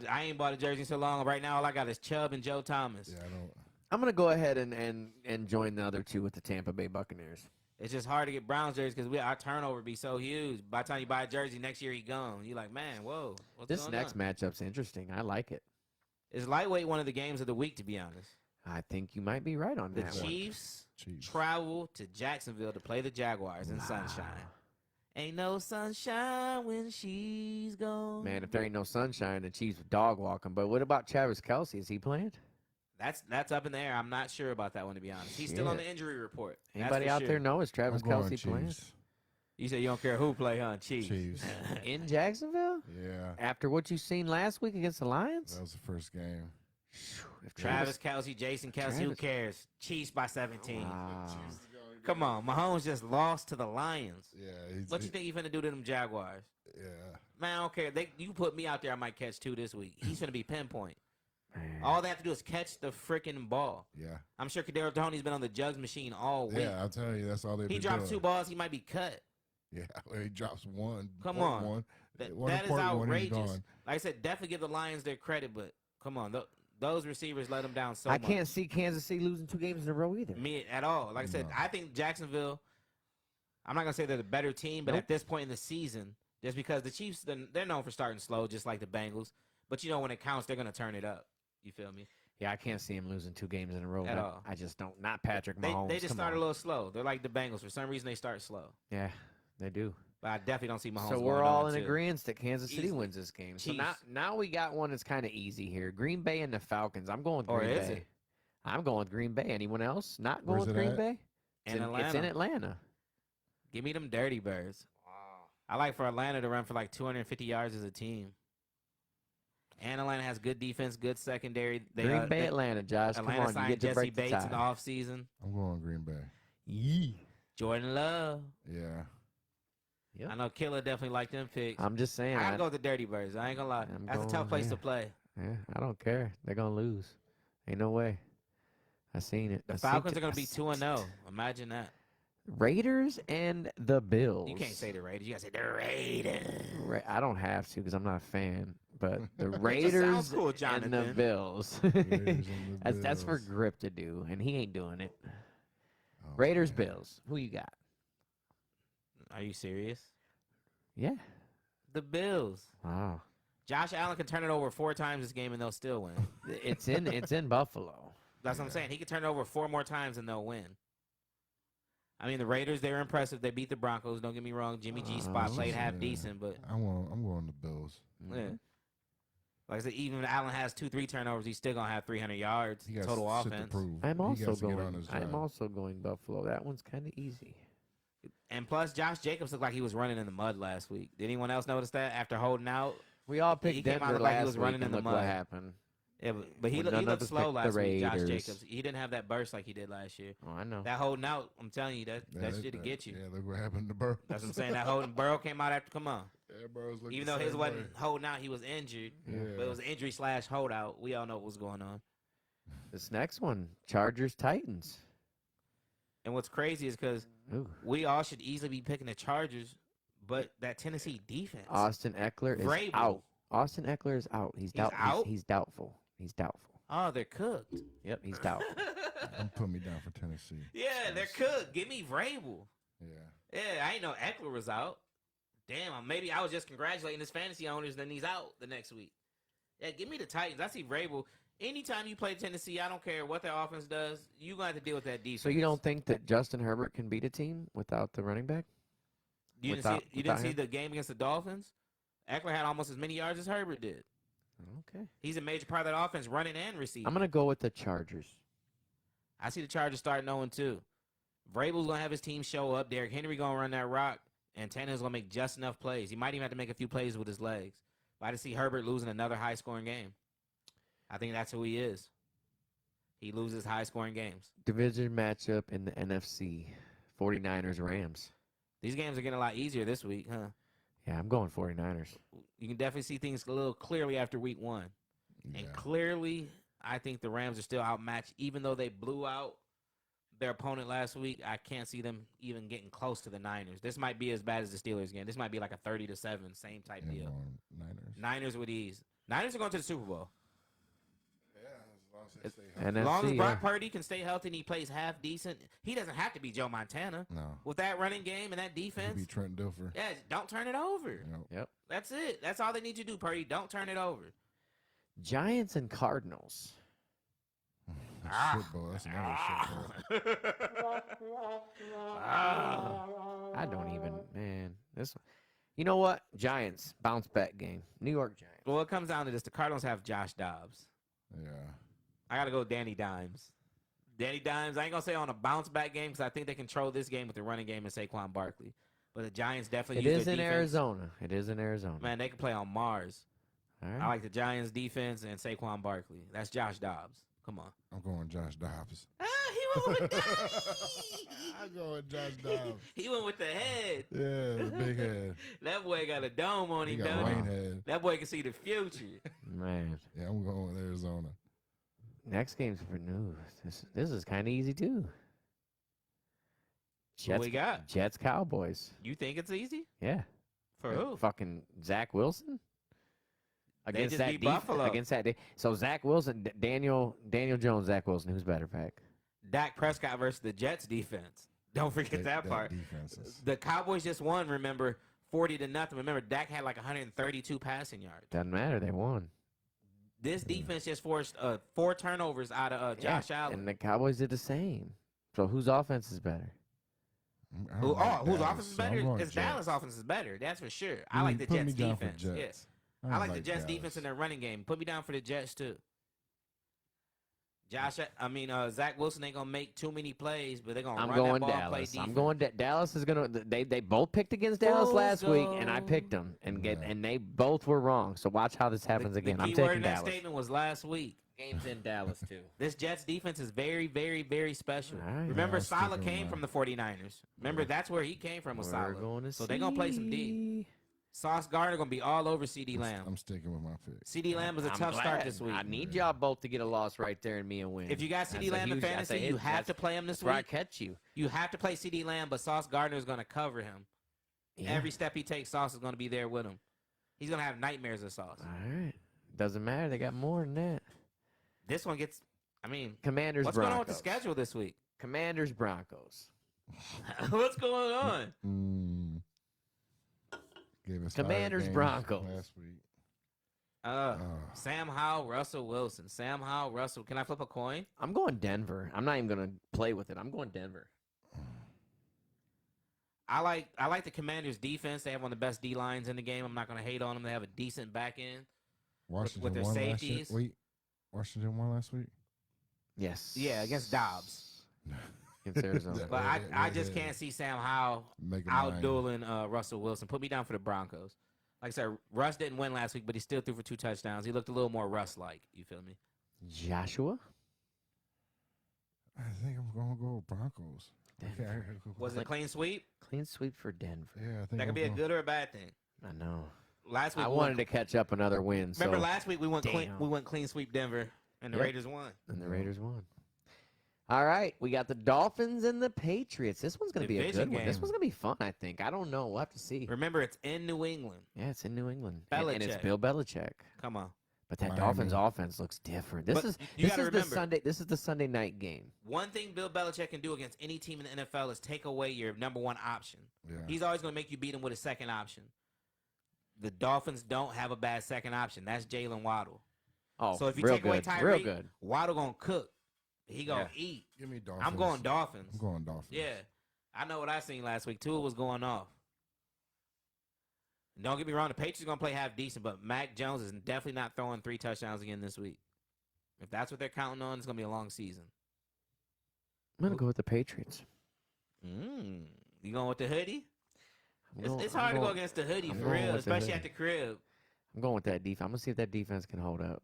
I ain't bought a jersey in so long. Right now, all I got is Chubb and Joe Thomas. Yeah, I don't. I'm gonna go ahead and join the other two with the Tampa Bay Buccaneers. It's just hard to get Browns jerseys because our turnover be so huge. By the time you buy a jersey next year, he gone. You like, man, whoa. What's This going next on? matchup's interesting. I like it. Is lightweight one of the games of the week? To be honest, I think you might be right on the that one. Chiefs Chiefs. travel to Jacksonville to play the Jaguars in sunshine. Ain't no sunshine when she's gone. Man, if there ain't no sunshine, the Chiefs are dog walking. But what about Travis Kelce? Is he playing? That's up in the air. I'm not sure about that one, to be honest. He's still on Shit. the injury report. That's Anybody for out sure. there know is Travis I'm going Kelce playing Chiefs. You said you don't care who play, huh? Chiefs. Chiefs. in Jacksonville? Yeah, After what you've seen last week against the Lions? that was the first game. If Travis Kelce, Jason Kelce, who Travis- cares? Chiefs by 17. Wow. Come on, Mahomes just lost to the Lions. Yeah, What you think he finna do to them Jaguars? Yeah, Man, I don't care. You put me out there, I might catch 2 this week. He's finna be pinpoint. Man. All they have to do is catch the freaking ball. yeah, I'm sure Kadarius Toney's been on the jugs machine all week. yeah. I'll tell you, that's all they've He been drops doing. 2 balls, he might be cut. Yeah, well, he drops one. Come important on. one. That One is important one, he's outrageous. gone. Like I said, definitely give the Lions their credit, but come on, those receivers let them down so I much. can't see Kansas City losing 2 games in a row either. Me at all. Like I said, No. I think Jacksonville. I'm not gonna say they're the better team, but Nope. at this point in the season, just because the Chiefs, they're known for starting slow, just like the Bengals. But you know when it counts, they're gonna turn it up. You feel me? Yeah, I can't see him losing 2 games in a row. At I- all. I just don't. Not Patrick They Mahomes. just Come start on. a little slow. They're like the Bengals. For some reason, they start slow. Yeah, they do. But I definitely don't see Mahomes. So going we're all on in too. agreement that Kansas City Easily. wins this game. So Chiefs. now we got one that's kind of easy here. Green Bay and the Falcons. I'm going with Or Green is Bay. it? I'm going with Green Bay. Anyone else not going Where's with it Green at? Bay? And It's in Atlanta. Atlanta. Give me them dirty birds. I like for Atlanta to run for like 250 yards as a team. And Atlanta has good defense, good secondary. Green Bay, Atlanta, Josh. Atlanta Come on, signed you get to Jesse break the Bates in the tie. offseason. I'm going Green Bay. Yee. Jordan Love. Yeah. Yep. I know Killer definitely liked them picks. I'm just saying. I gotta go with the Dirty Birds. I ain't gonna lie. That's a tough place to play. Yeah, I don't care. They're gonna lose. Ain't no way. I seen it. The Falcons are gonna be 2-0. Imagine that. Raiders and the Bills. You can't say the Raiders. You gotta say the Raiders. I don't have to because I'm not a fan. But the sounds Raiders cool, and the Jonathan. Bills. Raiders and the That's for Bills. Grip to do, and he ain't doing it. Oh, Raiders, man. Bills. Who you got? Are you serious? Yeah. The Bills. Wow. Josh Allen can turn it over 4 times this game and they'll still win. It's in Buffalo. That's what I'm saying. He can turn it over 4 more times and they'll win. I mean, the Raiders, they were impressive. They beat the Broncos. Don't get me wrong. Jimmy G spot played half decent, but I'm going the Bills. yeah. Like I said, even if Allen has 2-3 turnovers, he's still gonna have 300 yards He got total shit to offense. prove. I'm He also got to get on going. his I'm job. also going Buffalo. That one's kind of easy. And plus, Josh Jacobs looked like he was running in the mud last week. Did anyone else notice that after holding out? We all He picked came out Denver looked like he last was week, running and in the look mud. what happened. Yeah, but he Well, none looked of us slow picked last the week, Josh Raiders. Jacobs. He didn't have that burst like he did last year. Oh, I know. That holding out, I'm telling you, that shit'll get you. Yeah, look what happened to Burrow. That's what I'm saying. That holding Burrow came out after. Come on. Yeah, Burrow's looking Even the though his same wasn't way. holding out, he was injured. Yeah. But it was injury / holdout. We all know what was going on. This next one, Chargers, Titans. And what's crazy is because Ooh. we all should easily be picking the Chargers, but that Tennessee defense. Austin Eckler is Vrabel. out. Austin Eckler is out. He's out? He's doubtful. He's doubtful. Oh, they're cooked. Yep, he's doubtful. I'm putting me down for Tennessee. Yeah, they're cooked. Give me Vrabel. Yeah. Yeah, I ain't know Eckler was out. Damn, maybe I was just congratulating his fantasy owners, then he's out the next week. Yeah, give me the Titans. I see Vrabel. Anytime you play Tennessee, I don't care what their offense does, you're going to have to deal with that defense. So you don't think that Justin Herbert can beat a team without the running back? You without didn't see him? the game against the Dolphins? Eckler had almost as many yards as Herbert did. Okay. He's a major part of that offense, running and receiving. I'm going to go with the Chargers. I see the Chargers starting 0-2. Vrabel's going to have his team show up. Derrick Henry going to run that rock. And Tannehill's going to make just enough plays. He might even have to make a few plays with his legs. But I just see Herbert losing another high-scoring game. I think that's who he is. He loses high-scoring games. Division matchup in the NFC. 49ers, Rams. These games are getting a lot easier this week, huh? Yeah, I'm going 49ers. You can definitely see things a little clearly after week 1. Yeah. And clearly, I think the Rams are still outmatched. Even though they blew out their opponent last week, I can't see them even getting close to the Niners. This might be as bad as the Steelers game. This might be like a 30-7, same type Yeah, deal. Niners. Niners with ease. Niners are going to the Super Bowl. Yeah, as long as they stay healthy. As long as NFC, Brock yeah. Purdy can stay healthy and he plays half decent, he doesn't have to be Joe Montana. No. With that running game and that He defense, be Trent Dilfer. yeah, don't turn it over. You know, Yep. That's it. That's all they need you to do, Purdy. Don't turn it over. Giants and Cardinals. shit bowl. That's another shit bowl. I don't even, man. This, you know what? Giants bounce back game. New York Giants. Well, it comes down to this. The Cardinals have Josh Dobbs. Yeah. I got to go Danny Dimes. Danny Dimes, I ain't going to say on a bounce back game because I think they control this game with the running game and Saquon Barkley. But the Giants definitely It use is their in defense. Arizona. It is in Arizona. Man, they can play on Mars. All I right. like the Giants defense and Saquon Barkley. That's Josh Dobbs. Come on. I'm going Josh Dobbs. He went with that. I'm going Josh Dobbs. He went with the head. Yeah, the big head. That boy got a dome on He him, got don't rain he? head. That boy can see the future. Man. Yeah, I'm going with Arizona. Next game's for new. This is kind of easy too. What we got? Jets Cowboys. You think it's easy? Yeah. For who? Fucking Zach Wilson. Against just that beat def- Buffalo. Against that. So Zach Wilson, Daniel Jones, Zach Wilson. Who's better, Pack? Dak Prescott versus the Jets defense. Don't forget that part. Defenses. The Cowboys just won, remember, 40-0. Remember, Dak had like 132 passing yards. Doesn't matter. They won. This defense just forced 4 turnovers out of Josh Allen. And the Cowboys did the same. So whose offense is better? Whose Dallas, offense is so I'm better? going It's Jets. Dallas' offense is better. That's for sure. I Put like me- the put me Jets down for defense. Jets. Yes. I I like the like Jets Dallas. defense in their running game. Put me down for the Jets, too. Zach Wilson ain't gonna make too many plays, but they're gonna I'm run going that ball and play Dallas. defense. I'm going Dallas is gonna. They both picked against Dallas Fools last week, go. and I picked them, and Yeah. and they both were wrong. So watch how this happens again. The I'm key word taking in that Dallas. statement was last week. Game's in Dallas too. This Jets defense is very, very, very special. All right. Remember, Yeah, I'll Saleh stick with came mine. from the 49ers. Remember, that's where he came from with We're Saleh. going to So they're going to play some D. see. Sauce Gardner going to be all over C.D. Lamb. I'm sticking with my pick. C.D. Lamb was a I'm tough start glad. this week. I need y'all both to get a loss right there and me a win. If you got C.D. That's a Lamb in huge- that's a fantasy, hit. you have to play him this That's where I week. catch you. You have to play C.D. Lamb, but Sauce Gardner is going to cover him. Yeah. Every step he takes, Sauce is going to be there with him. He's going to have nightmares of Sauce. All right. Doesn't matter. They got more than that. This one gets, Commanders, what's Broncos. going on with the schedule this week? Commanders, Broncos. What's going on? Gave us Commanders, 5 games Broncos. last week. Sam Howell, Russell Wilson. Sam Howell, Russell. Can I flip a coin? I'm going Denver. I'm not even going to play with it. I'm going Denver. I like the Commanders' defense. They have one of the best D lines in the game. I'm not going to hate on them. They have a decent back end. Washington their won safeties. last week. Washington won last week. Yes. Yeah, against Dobbs. Against Arizona. But Yeah, I yeah, just yeah. can't see Sam Howell Make it outdueling Russell Wilson. Put me down for the Broncos. Like I said, Russ didn't win last week, but he still threw for 2 touchdowns. He looked a little more Russ-like. You feel me? Joshua? I think I'm gonna go with Broncos. Denver. Okay. Was it a clean sweep? Clean sweep for Denver. Yeah, I think That could be a good or a bad thing. I know. Last week I we wanted went, to catch up another win. remember so, last week we went Damn. clean sweep Denver, and the Yep. Raiders won. And the Raiders won. All right. We got the Dolphins and the Patriots. This one's going to be a Division good one. This game. one's going to be fun, I think. I don't know. We'll have to see. Remember, it's in New England. Yeah, it's in New England. And it's Belichick. Bill Belichick. Come on. But that Miami. Dolphins offense looks different. This But is you this gotta is the remember- Sunday. This is the Sunday night game. One thing Bill Belichick can do against any team in the NFL is take away your number one option. Yeah. He's always going to make you beat him with a second option. The Dolphins don't have a bad second option. That's Jalen Waddle. Oh, So if you real take away good. Tyreek, Real good. Waddle going to cook. He going to eat. Give me Dolphins. I'm going Dolphins. I'm going Dolphins. Yeah. I know what I seen last week. Tua was going off. And don't get me wrong, the Patriots going to play half decent, but Mac Jones is definitely not throwing 3 touchdowns again this week. If that's what they're counting on, it's going to be a long season. I'm gonna go with the Patriots. You going with the hoodie? I'm It's going- hard I'm to go going- against the hoodie I'm for going real, with the especially hoodie. at the crib. I'm going with that defense. I'm gonna see if that defense can hold up.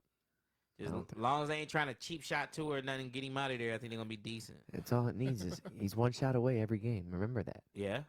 As I don't think- long as they ain't trying to cheap shot to or nothing, get him out of there, I think they're going to be decent. It's all it needs is he's one shot away every game. Remember that. Yeah.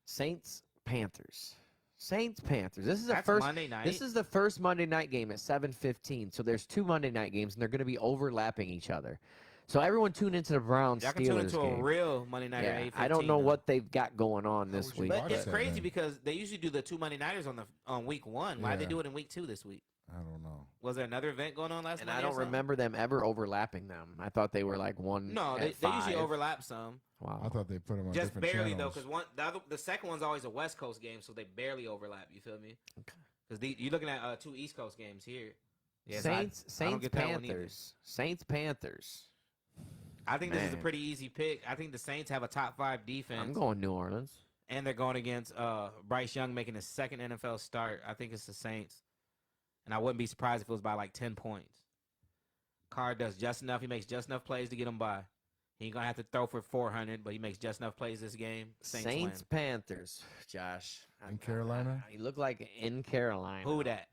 Saints Panthers. Saints Panthers. This is the That's first. Monday night. This is the first Monday night game at 7:15. So there's 2 Monday night games, and they're going to be overlapping each other. So everyone tune into the Browns Y'all can tune Steelers into game. a real Monday night at Yeah, 8:15. I don't know though. what they've got going on this would you week. But watch it's that crazy then? because they usually do the 2 Monday nighters on week 1. Why did they Yeah. do it in week 2 this week? I don't know. Was there another event going on last And Monday I or don't something? remember them ever overlapping them. I thought they were like one. No, at they usually 5. overlap some. Wow. I thought they put them on Just different barely, channels. though, because the second one's always a West Coast game, so they barely overlap. You feel me? Okay. Because you're looking at 2 East Coast games here. Yeah, so I don't Saints get that one either. Panthers. Saints Panthers. I think this is a Man. pretty easy pick. I think the Saints have a top 5 defense. I'm going New Orleans. And they're going against Bryce Young making his second NFL start. I think it's the Saints. And I wouldn't be surprised if it was by like 10 points. Carr does just enough. He makes just enough plays to get him by. He ain't going to have to throw for 400, but he makes just enough plays this game. Saints win. Panthers. Josh. In Carolina? You look like in Carolina. Who that?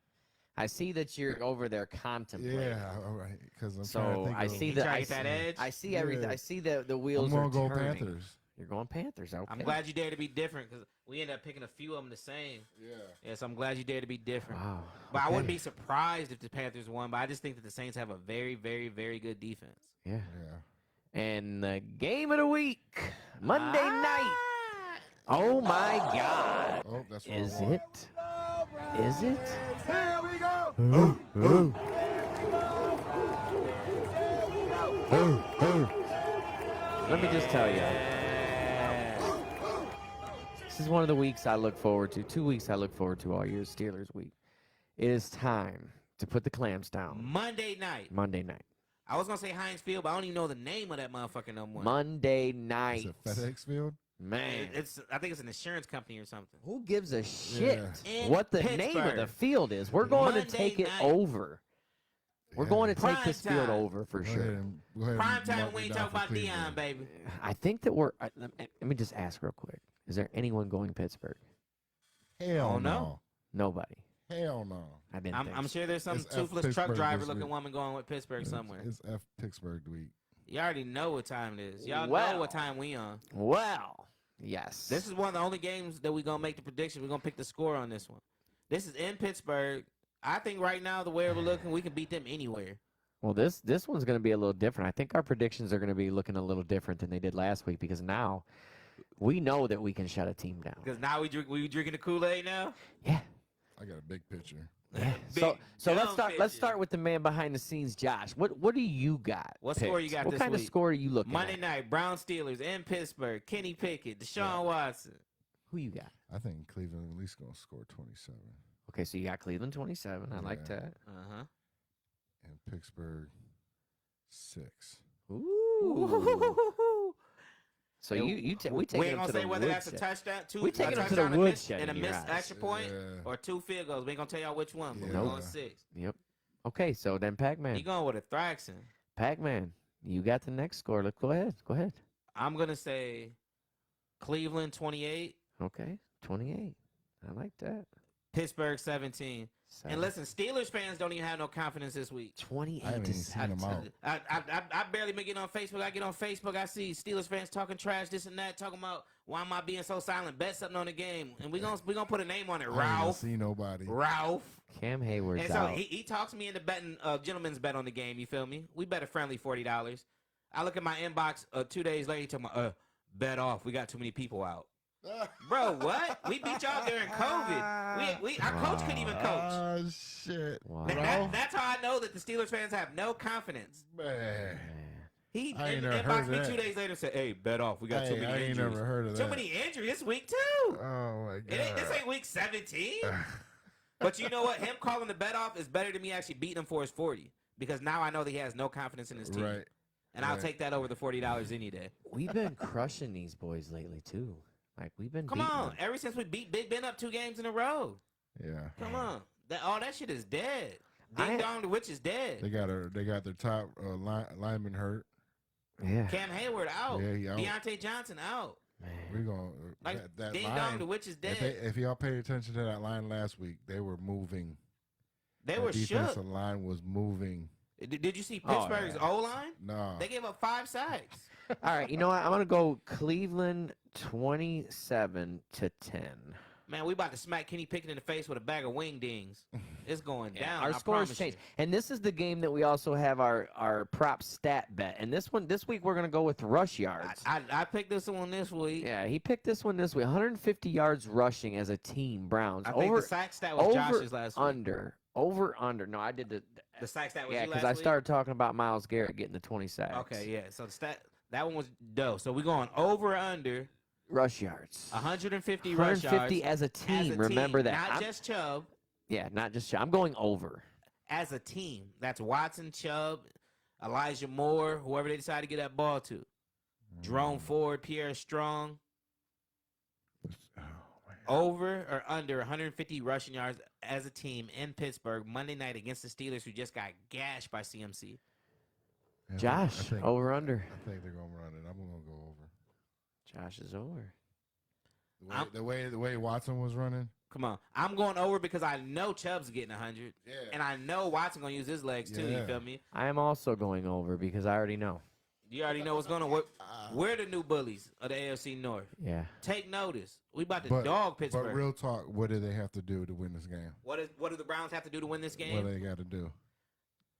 I see that you're over there contemplating. Yeah, all right. Because I'm So, trying to think I of, see He the- trying I to get that edge? I see everything. Yeah. I see the I'm wheels gonna are go turning. Panthers. You're going Panthers. Okay. I'm glad you dare to be different because we ended up picking a few of them the same. Yeah. Yeah, so I'm glad you dare to be different. Wow. But I wouldn't okay. be surprised if the Panthers won, but I just think that the Saints have a very, very, very good defense. Yeah. Yeah. And the game of the week, Monday Ah! night. Oh my God. Oh, that's what Is I want. it? Is it? Here we go. Let me just tell you. This is one of the weeks I look forward to. 2 weeks I look forward to all year. Steelers week. It is time to put the clamps down. Monday night. Monday night. I was going to say Heinz Field, but I don't even know the name of that motherfucker no more. Monday Is night. it FedEx Field? Man. I think it's an insurance company or something. Who gives a shit In what the name of the Pittsburgh. field is? We're going to Monday take it night. over. We're going to take Prime this field time. over for Go sure. ahead and Prime mark time, it we ain't down talking for about Dion, Cleveland. baby. I think that let me just ask real quick. Is there anyone going Pittsburgh? Hell Oh, no. no. Nobody. Hell no. I didn't think I'm so. sure there's some It's F toothless truck Pittsburgh driver this looking week. woman going with Pittsburgh somewhere. It's F Pittsburgh week. You already know what time it is. Y'all Well. know what time we on. Well, yes. This is one of the only games that we're going to make the prediction. We're going to pick the score on this one. This is in Pittsburgh. I think right now, the way we're looking, we can beat them anywhere. Well, this one's going to be a little different. I think our predictions are going to be looking a little different than they did last week because now we know that we can shut a team down. Because now we drinking the Kool-Aid now? Yeah. I got a big picture. Yeah. Big So let's dumb start. Let's picture. start with the man behind the scenes, Josh. What do you got? What score you picked? got What this kind week? of score are you looking Monday at? night, Brown Steelers in Pittsburgh. Kenny Pickett, Deshaun Watson. Who you got? I think Cleveland at least gonna score 27, Okay, so you got Cleveland 27. I like Yeah. that. Uh-huh. and Pittsburgh 6. Ooh. So And we we taking ain't them gonna to say the whether that's a woodshed. touchdown, We taking a them to the touchdown and a woodshed and a in your missed eyes. extra point, Yeah. or 2 field goals. We ain't gonna tell y'all which one. But Yeah. we're going 6. Yep. Okay, so then Pac-Man. You going with a Thraxon? Pac-Man, you got the next score. Let's go ahead. Go ahead. I'm gonna say Cleveland 28, Okay, 28. I like that. Pittsburgh 17. And listen, Steelers fans don't even have no confidence this week. 28 I haven't to even seen them out. I barely been getting on Facebook. I get on Facebook, I see Steelers fans talking trash, this and that, talking about why am I being so silent? Bet something on the game, and we gonna put a name on it. I ain't even Ralph. see nobody. Ralph. Cam Hayward's And so out. he talks me into betting gentleman's bet on the game. You feel me? We bet a friendly $40. I look at my inbox 2 days later. He talking about bet off. We got too many people out. Bro, what? We beat y'all during COVID. Our coach couldn't even coach. Oh shit! Wow. That's how I know that the Steelers fans have no confidence. Man, He I ain't in- never inboxed heard me that. 2 days later and said, "Hey, bet off. We got too many I ain't injuries. never heard of Too that. many injuries this week too. Oh my god! This ain't week 17." But you know what? Him calling the bet off is better than me actually beating him for his 40 because now I know that he has no confidence in his team. Right. And I'll Right. take that over the $40 any day. We've been crushing these boys lately too. Like we've been. Come beating on. them. Ever since we beat Big Ben up 2 games in a row. Yeah. Come on. All that shit is dead. I- Ding dong, the witch is dead. They got their top lineman hurt. Yeah. Cam Hayward out. Yeah, he out. Deontay Johnson out. We're gonna Like, that ding line. dong, the witch is dead. If y'all paid attention to that line last week, they were moving. They The were shook. defensive line was moving. Did you see Oh, Pittsburgh's yeah. O-line? No. They gave up 5 sacks. All right. You know what? I'm gonna go Cleveland 27 to 10. Man, we about to smack Kenny Pickett in the face with a bag of wingdings. It's going down. Our I scores promise change, you. and this is the game that we also have our prop stat bet. And this week we're gonna go with rush yards. I picked this one this week. Yeah, he picked this one this week. 150 yards rushing as a team. Browns I think over the sack stat was Josh's last week. over under. No, I did The sack stat was yeah you last because I week? started talking about Myles Garrett getting the 20 sacks. Okay, yeah. So the stat that one was dope. So we're going over or under Rush yards. 150 rush 150 yards as a as team. a Remember team. that. Not just Chubb. Yeah, not just. I'm going over. As a team. That's Watson, Chubb, Elijah Moore, whoever they decide to get that ball to. Jerome Ford, Pierre Strong. Oh, man. Over or under 150 rushing yards as a team in Pittsburgh Monday night against the Steelers, who just got gashed by CMC. Josh, over under. I think they're gonna run it. I'm gonna go over. Josh is over. The way Watson was running. Come on. I'm going over because I know Chubb's getting 100. Yeah. And I know Watson going to use his legs, too. You Yeah. feel me? I am also going over because I already know. You already know what's going on. We're the new bullies of the AFC North. Yeah. Take notice. We about to dog Pittsburgh. But real talk, what do they have to do to win this game? What do the Browns have to do to win this What game? do they got to do?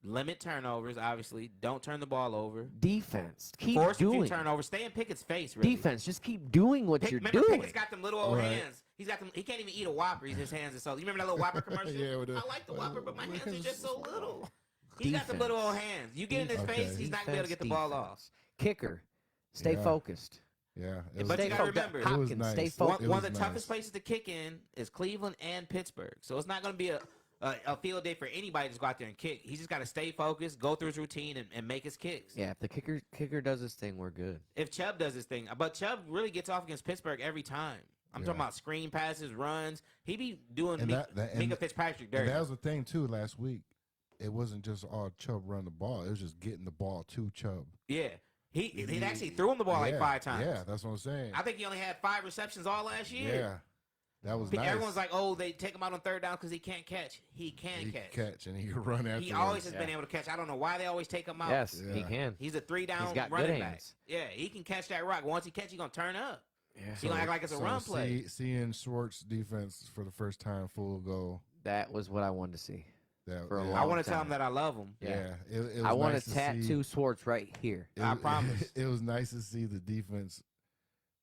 Limit turnovers, obviously. Don't turn the ball over. Defense. Keep Force a few doing. turnovers. Stay in Pickett's face, really. Defense. Just keep doing what you're Remember, doing. Pickett's got them little old Right. hands. He's got them. He can't even eat a Whopper. His hands are so. You remember that little Whopper commercial? Yeah, with the- I like the Whopper, but my hands are just so little. He's Defense. got the little old hands. You get in his Okay. face, he's not gonna be able to get the ball off. Kicker. Stay Yeah. focused. Yeah. But you gotta remember, it was Hopkins, nice. stay It focused. was One of the nice. toughest places to kick in is Cleveland and Pittsburgh. So it's not going to be a field day for anybody to just go out there and kick. He's just got to stay focused, go through his routine, and make his kicks. Yeah, if the kicker does his thing, we're good. If Chubb does his thing. But Chubb really gets off against Pittsburgh every time. I'm talking about screen passes, runs. He be doing And Minka and Fitzpatrick And dirty. that was the thing too last week. it wasn't just all Chubb run the ball. It was just getting the ball to Chubb. Yeah. He actually threw him the ball like 5 times. Yeah, that's what I'm saying. I think he only had 5 receptions all last year. Yeah, that was nice. Everyone's like, oh, they take him out on 3rd down because he can't catch. He can catch. And he can run after. He always has been able to catch. I don't know why they always take him out. Yes, he can. He's a 3-down got running good back. hands. Yeah, he can catch that rock. Once he catches, he's going to turn up. Yeah. He's going to act like it's a run play. Seeing Schwartz defense for the first time full goal. That was what I wanted to see. I want to tell him that I love him. Yeah. It was I want nice to tattoo Schwartz right here. I promise. It was nice to see the defense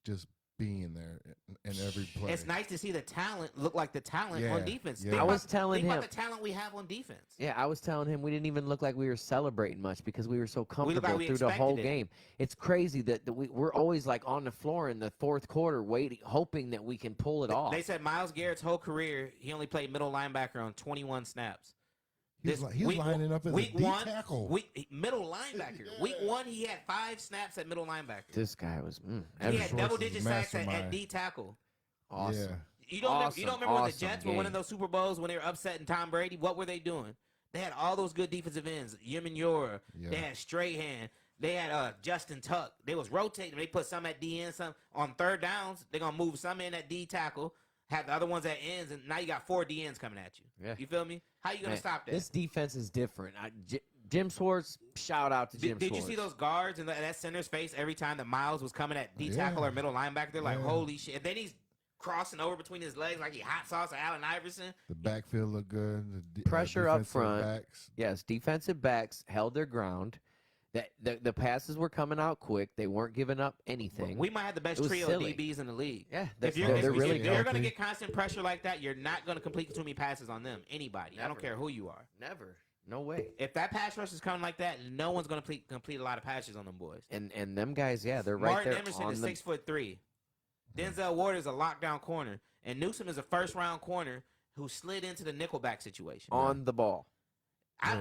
just being there in every play. It's nice to see the talent look like the talent on defense. Yeah. I was telling him about the talent we have on defense. Yeah, I was telling him we didn't even look like we were celebrating much because we were so comfortable we through the whole expected it. game. It's crazy that we're always like on the floor in the 4th quarter, waiting, hoping that we can pull it off. They said Myles Garrett's whole career he only played middle linebacker on 21 snaps. He's lining up as a D tackle. Middle linebacker. Week 1, he had 5 snaps at middle linebacker. This guy was. He had double-digit sacks at D tackle. Awesome. Yeah. You don't remember when the Jets were winning those Super Bowls when they were upsetting Tom Brady? What were they doing? They had all those good defensive ends. Yemenora. Yeah. They had Strahan. They had Justin Tuck. They was rotating. They put some at D end, some on 3rd downs. They're going to move some in at D tackle. Have the other ones at ends, and now you got 4 DNs coming at you. Yeah. You feel me? How you going to stop that? This defense is different. Jim Schwartz, shout out to Jim Schwartz. Did you see those guards in that center's face every time that Miles was coming at D tackle or middle linebacker? They're like, holy shit. And then he's crossing over between his legs like he hot sauce or Allen Iverson. The backfield looked good. Pressure up front. Backs. Yes, defensive backs held their ground. The passes were coming out quick. They weren't giving up anything. We might have the best trio of DBs in the league. Yeah, if you're going to get constant pressure like that, you're not going to complete too many passes on them. Anybody. Never. I don't care who you are. Never. No way. If that pass rush is coming like that, no one's going to complete a lot of passes on them boys. And them guys, yeah, they're right there. Martin Emerson is 6'3". Denzel Ward is a lockdown corner, and Newsome is a 1st-round corner who slid into the nickelback situation on the ball. How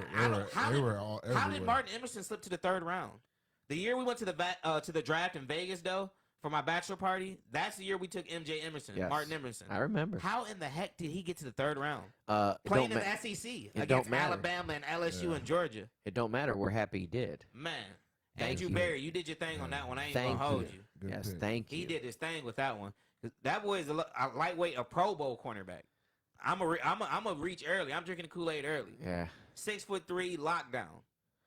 did Martin Emerson slip to the 3rd round? The year we went to the draft in Vegas, though, for my bachelor party, that's the year we took MJ Emerson, Martin Emerson. I remember. How in the heck did he get to the 3rd round? Playing in the SEC against Alabama and LSU and Georgia. It don't matter. We're happy he did. Man. Andrew Berry, you did your thing on that one. I ain't going to hold you. Good yes, pick. thank you. He did his thing with that one. That boy is a lightweight, a Pro Bowl cornerback. I'm a reach early. I'm drinking the Kool-Aid early. Yeah. 6'3", lockdown.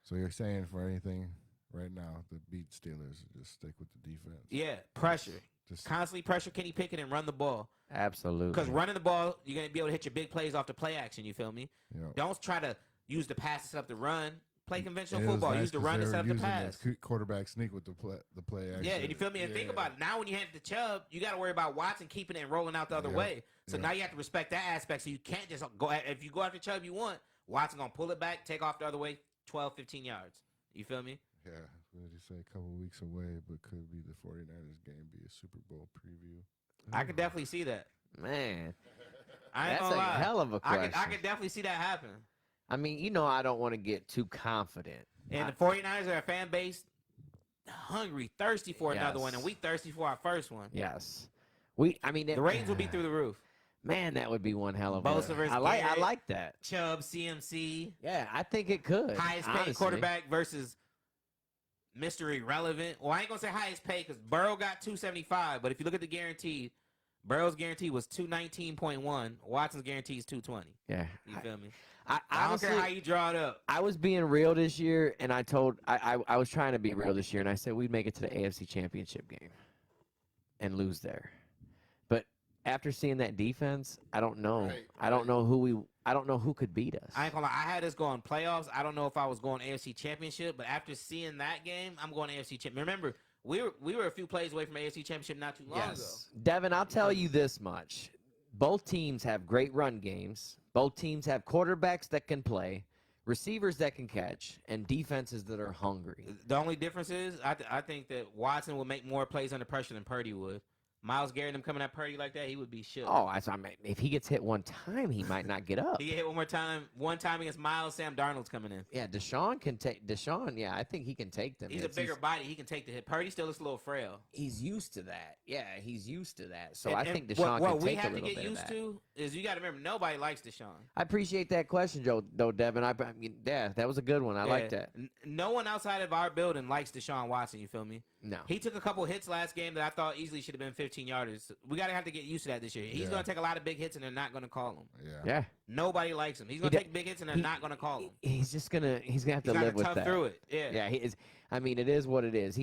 So you're saying for anything right now to beat Steelers, just stick with the defense. Yeah, pressure. Just Constantly pressure Kenny Pickett and run the ball. Absolutely. Because running the ball, you're going to be able to hit your big plays off the play action, you feel me? Yep. Don't try to use the pass to set up the run. Play conventional football. Use the run to set up the pass. Quarterback sneak with the play action. Yeah, and you feel me? And think about it. Now when you hand it to Chubb, you got to worry about Watson keeping it and rolling out the other way. So now you have to respect that aspect. So you can't just go – if you go after Chubb you want, Watson going to pull it back, take off the other way, 12, 15 yards. You feel me? Yeah. What did you say? A couple weeks away, but could be the 49ers game, be a Super Bowl preview. I could definitely see that. Man. I ain't That's gonna a lie. hell of a question. I could definitely see that happen. I mean, I don't want to get too confident. And the 49ers are a fan base hungry, thirsty for another one, and we thirsty for our first one. Yes. The ratings will be through the roof. Man, that would be one hell of a Bosa versus I like that. Chubb, CMC. Yeah, I think it could. Highest paid quarterback versus Mr. Irrelevant. Well, I ain't going to say highest paid because Burrow got $275, but if you look at the guarantee, Burrow's guarantee was $219.1. Watson's guarantee is $220. Yeah. You feel me? I honestly, don't care how you draw it up. I was being real this year, and I was trying to be real this year, and I said we'd make it to the AFC Championship game and lose there. But after seeing that defense, I don't know. Right. I don't know who could beat us. I ain't gonna lie. I had us going playoffs. I don't know if I was going AFC Championship, but after seeing that game, I'm going AFC Championship. Remember, we were a few plays away from AFC Championship not too long ago. Devin, I'll tell you this much. Both teams have great run games. Both teams have quarterbacks that can play, receivers that can catch, and defenses that are hungry. The only difference is I think that Watson will make more plays under pressure than Purdy would. Miles Garrett and them coming at Purdy like that, he would be shook. Oh, I mean, if he gets hit one time, he might not get up. He get hit one more time. One time against Miles, Sam Darnold's coming in. Yeah, Deshaun can take Deshaun. Yeah, I think he can take them. He's a bigger body. He can take the hit. Purdy still looks a little frail. He's used to that. Yeah, he's used to that. So And- I think and Deshaun what can we take a have to little get bit of used that. to is you got to remember nobody likes Deshaun. I appreciate that question, though, Devin. I mean, yeah, that was a good one. I like Yeah. that. No one outside of our building likes Deshaun Watson. You feel me? No. He took a couple hits last game that I thought easily should have been 15 yarders. We got to have to get used to that this year. He's Yeah. going to take a lot of big hits, and they're not going to call him. Yeah. Nobody likes him. He's going to take big hits, and they're not going to call him. He's just gonna. He's gonna have to He's got live to with tough that. through it. Yeah. Yeah, he is. I mean, it is what it is.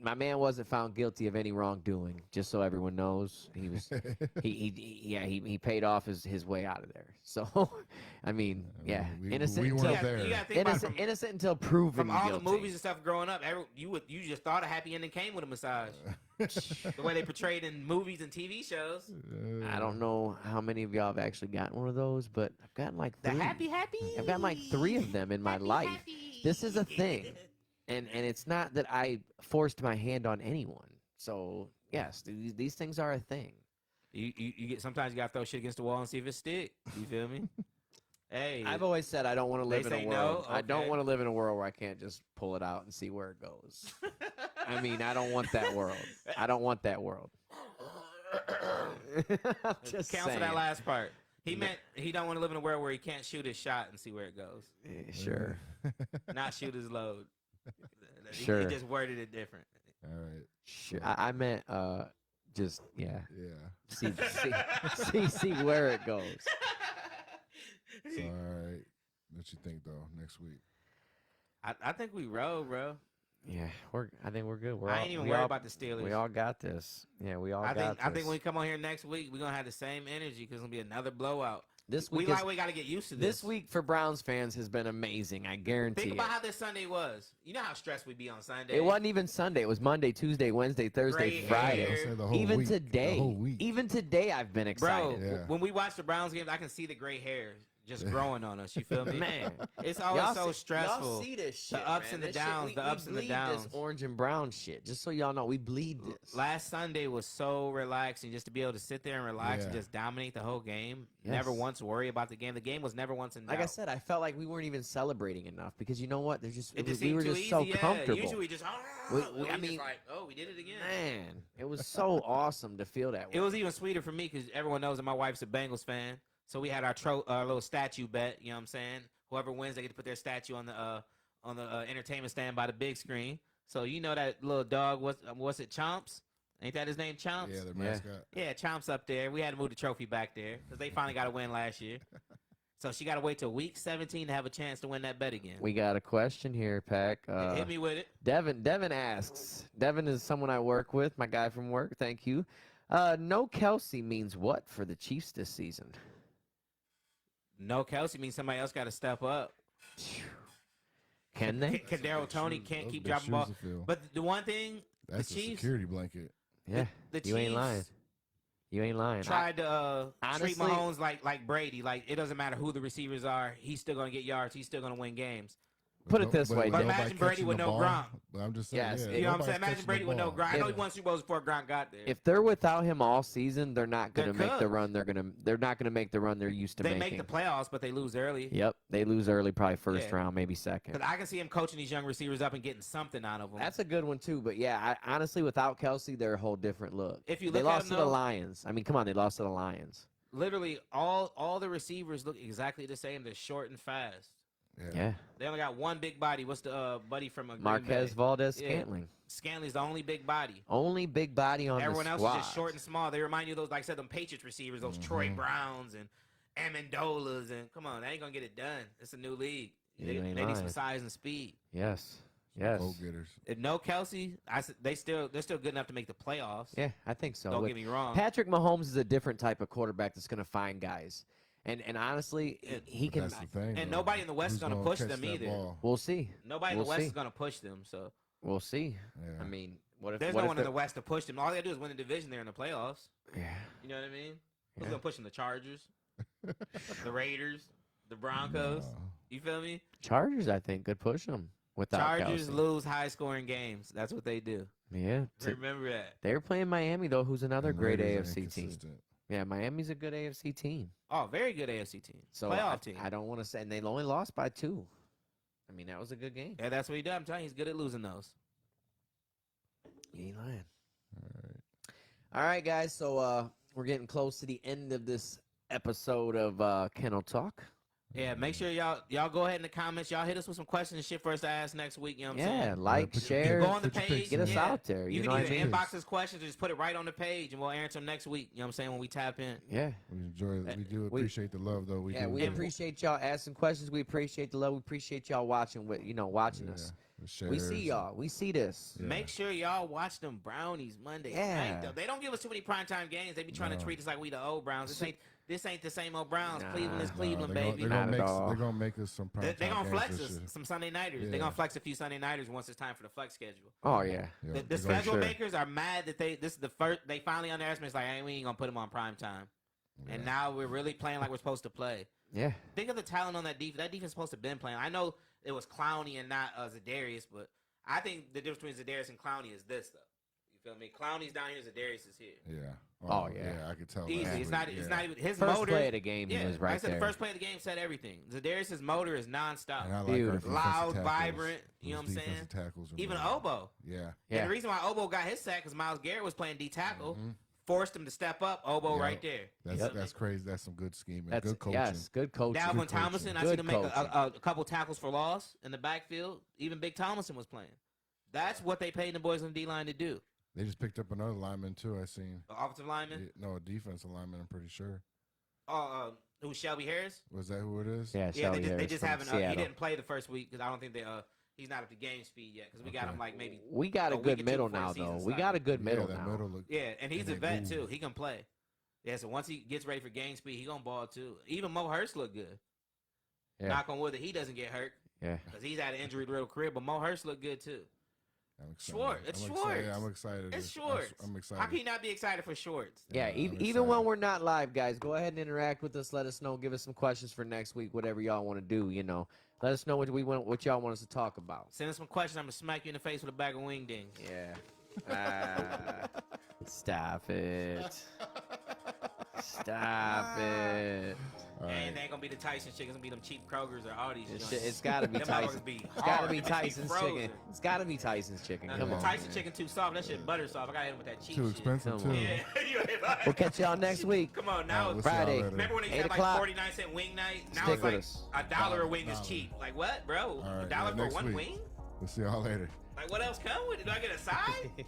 My man wasn't found guilty of any wrongdoing. Just so everyone knows, he was. he paid off his way out of there. So, I mean, yeah, we innocent weren't until there. You got to think about it innocent until proven from all guilty. the movies and stuff growing up. You just thought a happy ending came with a massage. The way they portrayed in movies and TV shows. I don't know how many of y'all have actually gotten one of those, but I've gotten like The 3. happy. I've gotten like 3 of them in my life. This is a thing. And it's not that I forced my hand on anyone. So yes, these things are a thing. You get sometimes you gotta throw shit against the wall and see if it stick. You feel me? Hey, I've always said I don't want to live in They a say world. no? I don't Okay. want to live in a world where I can't just pull it out and see where it goes. I mean, I don't want that world. I don't want that world. I'm just cancel saying. that last part. He meant he don't want to live in a world where he can't shoot his shot and see where it goes. Sure. Not shoot his load. Sure. He just worded it different. All right. Sure. I meant just yeah. Yeah. See where it goes. So, all right. What you think though? Next week. I think we roll, bro. Yeah, I think we're good. I ain't even worried about the Steelers. We all got this. Yeah, we all I got think this. when we come on here next week, we're gonna have the same energy because it's gonna be another blowout. This We week we got to get used to this week for Browns fans has been amazing. I guarantee Think it. about how this Sunday was. You know how stressed we be on Sunday. It wasn't even Sunday. It was Monday, Tuesday, Wednesday, Thursday, Great Friday. hair. I said the whole Even week. today, The whole week. even today, I've been Bro, excited. Yeah. when we watch the Browns games, I can see the gray hair just growing on us. You feel me? Man, It's always y'all so see, stressful. Y'all see this shit, ups man. and the This shit, downs, the ups and the bleed downs. This orange and brown shit. Just so y'all know, we bleed this. Last Sunday was so relaxing just to be able to sit there and relax and Yeah. just dominate the whole game. Yes. Never once worry about the game. The game was never once in doubt. Like I said, I felt like we weren't even celebrating enough because you know what? There's just it just we seemed were too just easy. so Yeah. comfortable. Usually we just, I mean, just like, oh, we did it again. Man, it was so awesome to feel that way. It was even sweeter for me because everyone knows that my wife's a Bengals fan. So we had our little statue bet. You know what I'm saying? Whoever wins, they get to put their statue on the entertainment stand by the big screen. So you know that little dog, what's it, Chomps? Ain't that his name, Chomps? Yeah, the mascot. Yeah, Chomps up there. We had to move the trophy back there because they finally got a win last year. So she got to wait till week 17 to have a chance to win that bet again. We got a question here, Pack. Hit me with it. Devin asks. Devin is someone I work with, my guy from work. Thank you. No Kelsey means what for the Chiefs this season? No Kelsey means somebody else got to step up. Can they? Kadarius Toney Shoes- can't those keep big dropping shoes ball. to fill. But the one thing, That's the a Chiefs, security blanket. Yeah. the You ain't Chiefs lying. You ain't lying. tried to treat honestly- Mahomes like Brady. Like, it doesn't matter who the receivers are. He's still going to get yards. He's still going to win games. Put it this way, But Devin. imagine Brady with no Gronk. But I'm just saying, Yes, yeah, You know what I'm nobody's saying? Imagine catching Brady the with no ball. Gronk. I know he Yeah. won Super Bowls before Gronk got there. If they're without him all season, they're not gonna They're make the cooked. run. They're not gonna make the run they're used to they making. make the playoffs, but they lose early. Yep, they lose early, probably first Yeah. round, maybe second. Because I can see him coaching these young receivers up and getting something out of them. That's a good one too. But yeah, honestly, without Kelsey, they're a whole different look. If you They look at lost them, to the though- Lions. I mean, come on, they lost to the Lions. Literally, all the receivers look exactly the same. They're short and fast. Yeah, They only got one big body. What's the buddy from Green Marquez Bay? Valdez Yeah. Scantling, Scanley's the only big body. only big body on Everyone the else squad. is just short and small. They remind you of those, like I said, them Patriots receivers, those Troy Browns and Amendolas, and come on, they ain't gonna get it done. It's a new league. You They ain't need some lying. size and speed. Yes, yes, Goal getters. If no Kelsey, they're still good enough to make the playoffs. yeah, I think so. Don't With- get me wrong. Patrick Mahomes is a different type of quarterback that's gonna find guys, and honestly, he But can. that's the thing. and though. nobody in the West Who's is gonna push catch them that either. ball? We'll see. Nobody in We'll the West see. is gonna push them. So We'll see. Yeah. I mean, what if there's what no if one in the- the West to push them. All they gotta do is win the division. They're in the playoffs. Yeah. You know what I mean? Who's Yeah. gonna push them? The Chargers, the Raiders, the Broncos. No. You feel me? Chargers, I think, could push them. without Chargers Kelsey. lose high-scoring games. That's what they do. Yeah. Remember that. They're playing Miami, though, who's another And great Raiders are AFC team. inconsistent. Yeah, Miami's a good AFC team. Oh, very good AFC team. So Playoff team. I don't want to say, and they only lost by 2. I mean, that was a good game. Yeah, that's what he does. I'm telling you, he's good at losing those. You ain't lying. All right. All right, guys. So we're getting close to the end of this episode of Kennel Talk. Yeah, make sure y'all go ahead in the comments. Y'all hit us with some questions and shit for us to ask next week. You know what I'm Yeah, saying? like, put- share, Go on the Put your page. picks get us in. yeah. out there. You You know can what I either mean? inbox us questions or just put it right on the page, and we'll answer them next week. You know what I'm saying? When we tap in. Yeah. We enjoy it. We do we- appreciate the love, though. We Yeah, do. we appreciate y'all asking questions. We appreciate the love. We appreciate y'all watching. Watching us. the We see shares. this. We see this. Yeah. Make sure y'all watch them Brownies Monday Yeah. night, though. They don't give us too many primetime games. They be trying to No. treat us like we the old Browns. This ain't the same old Browns. Nah. Cleveland is Nah, Cleveland, they're baby. Not at all. They're gonna make us some prime They time gonna games flex this us year. some Sunday nighters. Yeah. They gonna flex a few Sunday nighters once it's time for the flex schedule. Oh yeah. Yeah, The they're schedule sure. makers are mad that this is the first. They finally underestimated. It's like, hey, we ain't gonna put them on prime time. And now we're really playing like we're supposed to play. Yeah. Think of the talent on that defense. That defense is supposed to have been playing. I know it was Clowney and not Zadarius, but I think the difference between Zadarius and Clowney is this, though. You feel me? Clowney's down here, Zadarius is here. Yeah. Oh, yeah. I could tell. Easy. that. It's not even his First motor. play of the game, yeah, he was like right I said, there. the first play of the game said everything. Zadarius' motor is nonstop. And I like Beautiful. our Loud, defensive tackles. vibrant, you know what I'm Those saying? defensive tackles are Even really- Obo. Yeah. And Yeah. the reason why Obo got his sack because Myles Garrett was playing D tackle, Mhm. forced him to step up. Obo Yeah. right there. That's crazy. That's some good scheming. That's Good coaching. yes. Good coaching. Dalvin Good Tomlinson, I coaching. seen him make Good a couple tackles for loss in the backfield. Even Big Tomlinson was playing. That's what they paid the boys on the D-line to do. They just picked up another lineman too. I seen. The offensive lineman, No, a defensive lineman. I'm pretty sure. who's Shelby Harris? Was that who it is? Yeah. Yeah, Shelby they Harris just from haven't. He Seattle. didn't play the first week because I don't think he's not up to game speed yet because we got Okay. him like maybe. We got a a week or good two middle before the now, season though. We started. got a good middle that now. middle look. Yeah, and he's And a they vet move. too. He can play. Yeah, so once he gets ready for game speed, he gonna ball too. Even Mo Hurst look good. Yeah. Knock on wood that he doesn't get hurt Yeah. because he's had an injury-riddled career. But Mo Hurst look good too. I'm excited. Schwartz. It's I'm Schwartz. Excited. I'm excited. It's Schwartz. I'm excited. How can you not be excited for Schwartz? Yeah, I'm even excited. when we're not live, guys, go ahead and interact with us. Let us know. Give us some questions for next week. Whatever y'all want to do, Let us know what y'all want us to talk about. Send us some questions. I'm gonna smack you in the face with a bag of wingdings. Yeah. Stop it. Stop it. All right. And they ain't gonna be the Tyson chickens. It's gonna be them cheap Krogers or Aldi's. It's got to be Them Tyson. motherfuckers be It's got to hard. be They be Tyson's frozen. chicken. It's got to be Tyson's chicken. Come The on. Tyson chicken too soft. That shit butter soft. I gotta hit him with that cheap Too shit. expensive Come too. on. Yeah. We'll catch y'all next week. Come on All now. right, we'll see y'all Friday. later. Remember when they 8 had like o'clock. 49-cent wing night? Now Stick it's with like us. $1 a wing is $1. cheap. Like what, bro? All right, $1 for next one week. wing? We'll see y'all later. Like what else come with it? Do I get a side?